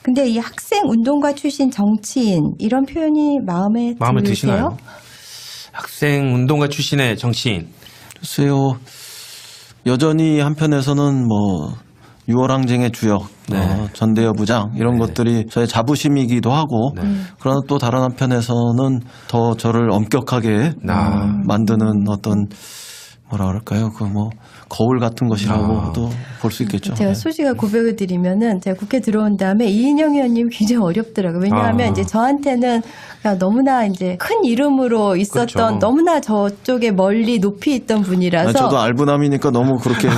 근데 이 학생 운동가 출신 정치인 이런 표현이 마음에 드시나요? 학생 운동가 출신의 정치인. 글쎄요. 여전히 한편에서는 뭐 6월 항쟁의 주역, 전대여 부장 이런 것들이 저의 자부심이기도 하고 그러나 또 다른 한편에서는 더 저를 엄격하게 만드는 어떤 뭐라 그럴까요? 그 뭐 거울 같은 것이라고도 볼 수 있겠죠. 제가 솔직하게 고백을 드리면은 제가 국회 들어온 다음에 이인영 의원님 굉장히 어렵더라고요. 왜냐하면 이제 저한테는 그냥 너무나 이제 큰 이름으로 있었던 그렇죠. 너무나 저쪽에 멀리 높이 있던 분이라서. 저도 알부남이니까 너무 그렇게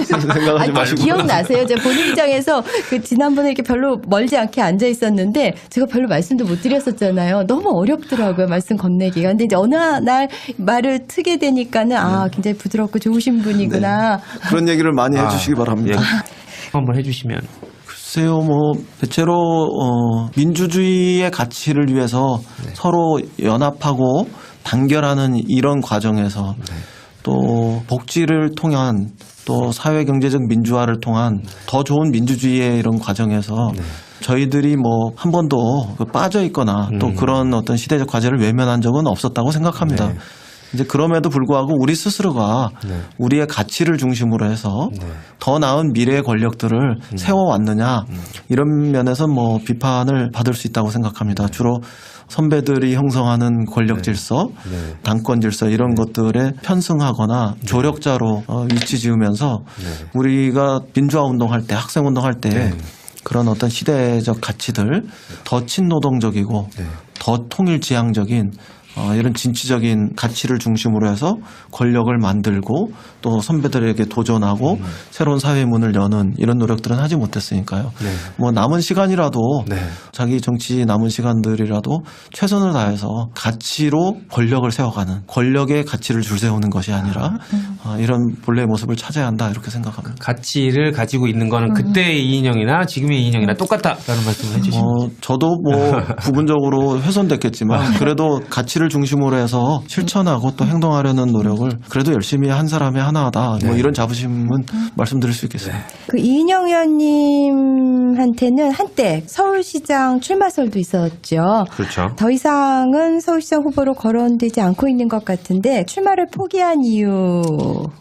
생각하지 마시고. 기억나세요? 제가 본인 입장에서 그 지난번에 이렇게 별로 멀지 않게 앉아 있었는데 제가 별로 말씀도 못 드렸었잖아요. 너무 어렵더라고요. 말씀 건네기가. 근데 이제 어느 날 말을 트게 되니까는 굉장히 부드럽고 좋으신 분이구나. 그런 얘기를 많이 해주시기 바랍니다. 한번 해주시면. 글쎄요, 뭐 대체로 민주주의의 가치를 위해서 서로 연합하고 단결하는 이런 과정에서 또 복지를 통한 또 사회 경제적 민주화를 통한 더 좋은 민주주의의 이런 과정에서 저희들이 뭐 한 번도 빠져 있거나 또 그런 어떤 시대적 과제를 외면한 적은 없었다고 생각합니다. 이제 그럼에도 불구하고 우리 스스로가 우리의 가치를 중심으로 해서 더 나은 미래의 권력들을 세워왔느냐 이런 면에서 뭐 비판을 받을 수 있다고 생각합니다. 주로 선배들이 형성하는 권력 질서, 당권 질서 이런 것들에 편승하거나 조력자로 위치 지으면서 우리가 민주화 운동할 때, 학생 운동할 때 그런 어떤 시대적 가치들 더 친노동적이고 더 통일지향적인 이런 진취적인 가치를 중심으로 해서 권력을 만들고 또 선배들에게 도전하고 새로운 사회의 문을 여는 이런 노력들은 하지 못했으니까요. 뭐 남은 시간이라도 자기 정치 남은 시간들이라도 최선을 다해서 가치로 권력을 세워가는 권력의 가치를 줄 세우는 것이 아니라 이런 본래의 모습을 찾아야 한다 이렇게 생각합니다. 가치를 가지고 있는 거는 그때의 이인영이나 지금의 이인영이나 똑같다라는 말씀을 해주시면. 저도 뭐 부분적으로 훼손됐겠지만 그래도 가치를 중심으로 해서 실천하고 또 행동하려는 노력을 그래도 열심히 한 사람이 하나다. 뭐 이런 자부심은 말씀드릴 수 있겠습니다. 그 이인영 의원님한테는 한때 서울시장 출마설도 있었죠. 그렇죠. 더 이상은 서울시장 후보로 거론되지 않고 있는 것 같은데 출마를 포기한 이유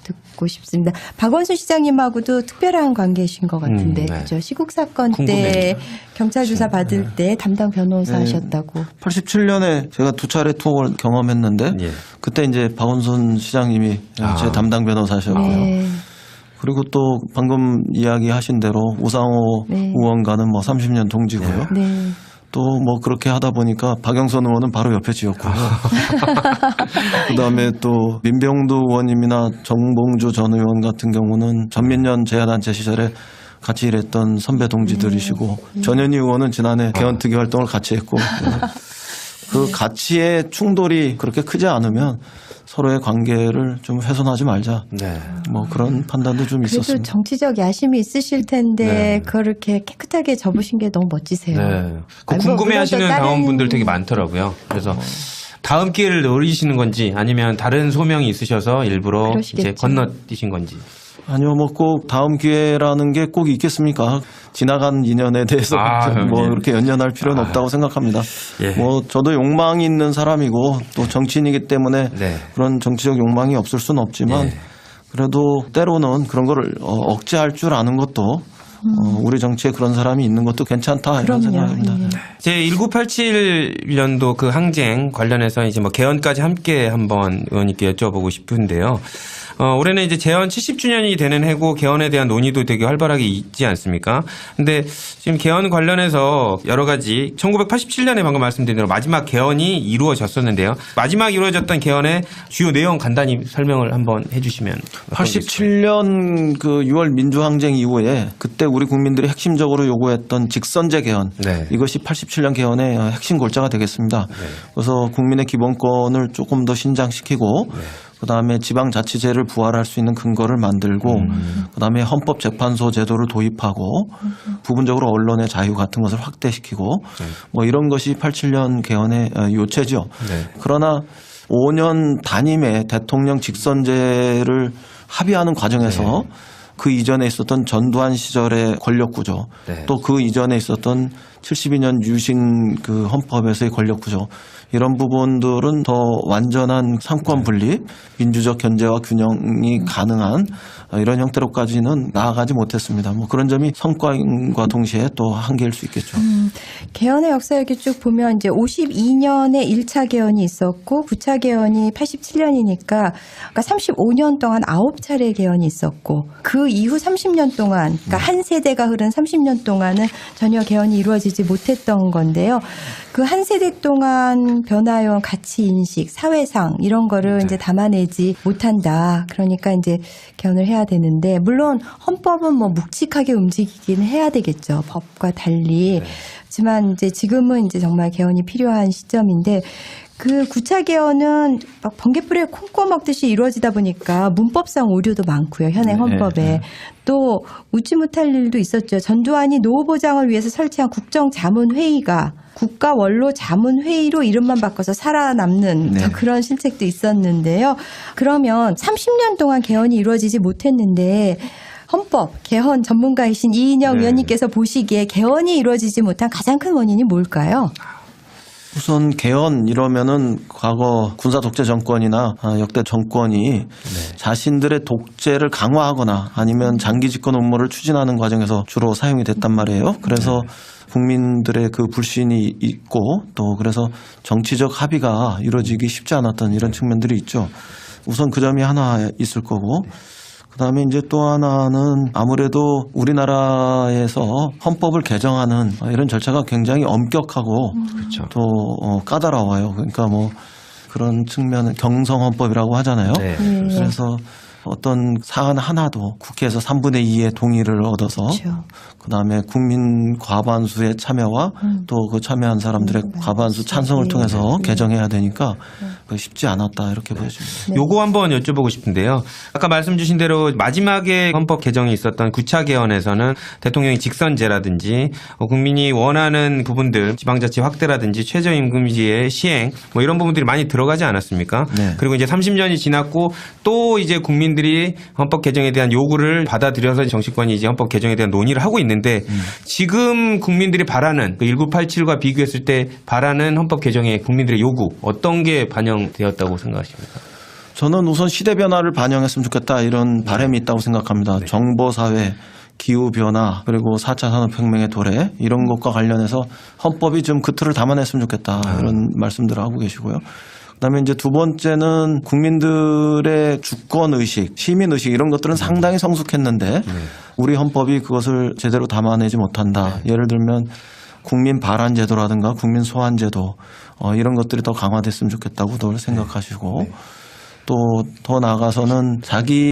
듣고 싶습니다. 박원순 시장님하고도 특별한 관계이신 것 같은데 그죠? 시국 사건 때 경찰 조사 받을 때 담당 변호사 하셨다고. 87년에 제가 2차례 투옥을 경험했는데 그때 이제 박원순 시장님이 제 담당 변호사셨고요. 그리고 또 방금 이야기하신 대로 우상호 의원과는 뭐 30년 동지고요. 또 뭐 그렇게 하다 보니까 박영선 의원은 바로 옆에 지었고요. 그다음에 또 민병두 의원님이나 정봉주 전 의원 같은 경우는 전민련 제야단체 시절에 같이 일했던 선배 동지들이시고 전현희 의원은 지난해 개헌특위 활동을 같이 했고 그 가치의 충돌이 그렇게 크지 않으면 서로의 관계를 좀 훼손하지 말자. 뭐 그런 판단도 좀 그래도 있었습니다. 정치적 야심이 있으실 텐데 그렇게 깨끗하게 접으신 게 너무 멋지세요. 그 궁금해하시는 당원분들 되게 많더라고요. 그래서 다음 기회를 노리시는 건지 아니면 다른 소명이 있으셔서 일부러 이제 건너뛰신 건지. 아니요, 뭐 꼭 다음 기회라는 게 꼭 있겠습니까? 지나간 인연에 대해서 뭐 그렇게 연연할 필요는 없다고 생각합니다. 뭐 저도 욕망이 있는 사람이고 또 정치인이기 때문에 그런 정치적 욕망이 없을 수는 없지만 그래도 때로는 그런 거를 억제할 줄 아는 것도 우리 정치에 그런 사람이 있는 것도 괜찮다 이런 생각입니다. 제 1987년도 그 항쟁 관련해서 이제 뭐 개헌까지 함께 한번 의원님께 여쭤보고 싶은데요. 올해는 이제 재헌 70주년이 되는 해고 개헌에 대한 논의도 되게 활발하게 있지 않습니까? 근데 지금 개헌 관련해서 여러 가지 1987년에 방금 말씀드린 대로 마지막 개헌이 이루어졌었는데요. 마지막 이루어졌던 개헌의 주요 내용 간단히 설명을 한번 해주시면. 87년 그 6월 민주항쟁 이후에 그때 우리 국민들이 핵심적으로 요구했던 직선제 개헌 이것이 87년 개헌의 핵심 골자가 되겠습니다. 그래서 국민의 기본권을 조금 더 신장시키고 그다음에 지방자치제를 부활할 수 있는 근거를 만들고 그다음에 헌법재판소 제도를 도입하고 부분적으로 언론의 자유 같은 것을 확대시키고 뭐 이런 것이 87년 개헌의 요체죠. 그러나 5년 단임의 대통령 직선제를 합의하는 과정에서 그 이전에 있었던 전두환 시절의 권력 구조 또 그 이전에 있었던 72년 유신 그 헌법에서의 권력 구조 이런 부분들은 더 완전한 상권 분립, 민주적 견제와 균형이 가능한 이런 형태로까지는 나아가지 못했습니다. 뭐 그런 점이 성과과 동시에 또 한계일 수 있겠죠. 개헌의 역사 이렇게 쭉 보면 이제 52년에 1차 개헌이 있었고 9차 개헌이 87년이니까 그러니까 35년 동안 9차례 개헌이 있었고 그 이후 30년 동안 그러니까 한 세대가 흐른 30년 동안은 전혀 개헌이 이루어지지 못했던 건데요. 그 한 세대 동안 변화해온 가치 인식, 사회상 이런 거를 이제 담아내지 못한다. 그러니까 이제 개헌을 해야 되는데 물론 헌법은 뭐 묵직하게 움직이긴 해야 되겠죠. 법과 달리. 하지만 이제 지금은 이제 정말 개헌이 필요한 시점인데 그 9차 개헌은 막 번개불에 콩 꺼먹듯이 이루어지다 보니까 문법상 오류도 많고요. 현행 헌법에. 또 웃지 못할 일도 있었죠. 전두환이 노후 보장을 위해서 설치한 국정자문회의가 국가원로자문회의로 이름만 바꿔서 살아남는 그런 실책도 있었는데요. 그러면 30년 동안 개헌이 이루어지지 못했는데 헌법, 개헌 전문가이신 이인영 위원님께서 보시기에 개헌이 이루어지지 못한 가장 큰 원인이 뭘까요? 우선 개헌 이러면은 과거 군사 독재 정권이나 역대 정권이 자신들의 독재를 강화하거나 아니면 장기 집권 음모를 추진하는 과정에서 주로 사용이 됐단 말이에요. 그래서 국민들의 그 불신이 있고 또 그래서 정치적 합의가 이루어지기 쉽지 않았던 이런 측면들이 있죠. 우선 그 점이 하나 있을 거고 그다음에 이제 또 하나는 아무래도 우리나라에서 헌법을 개정하는 이런 절차가 굉장히 엄격하고 그렇죠. 또 까다로워요. 그러니까 뭐 그런 측면은 경성헌법이라고 하잖아요. 그래서 어떤 사안 하나도 국회에서 3분의 2의 동의를 얻어서 그렇죠. 그다음에 국민 과반수의 참여와 또 그 참여한 사람들의 과반수 찬성을 통해서 개정해야 되니까 쉽지 않았다 이렇게 보여집니다. 요거 한번 여쭤보고 싶은데요. 아까 말씀 주신 대로 마지막에 헌법 개정이 있었던 9차 개헌에서는 대통령이 직선제라든지 국민이 원하는 부분들 지방자치 확대라든지 최저임금제의 시행 뭐 이런 부분들이 많이 들어가지 않았습니까? 네. 그리고 이제 30년이 지났고 또 이제 국민들이 헌법 개정에 대한 요구를 받아들여서 정치권이 이제 헌법 개정에 대한 논의를 하고 있는데 지금 국민들이 바라는 1987과 비교했을 때 바라는 헌법 개정의 국민들의 요구 어떤 게 반영되었다고 생각하십니까? 저는 우선 시대 변화를 반영했으면 좋겠다 이런 바람이 있다고 생각합니다. 정보사회, 기후변화 그리고 4차 산업혁명의 도래 이런 것과 관련해서 헌법이 좀 그 틀을 담아냈으면 좋겠다 이런 말씀들을 하고 계시고요. 그다음에 이제 두 번째는 국민들의 주권의식, 시민의식 이런 것들은 상당히 성숙했는데 우리 헌법이 그것을 제대로 담아내지 못한다. 예를 들면 국민 발안 제도라든가 국민 소환 제도 이런 것들이 더 강화됐으면 좋겠다고 늘 생각하시고 또 더 나아가서는 자기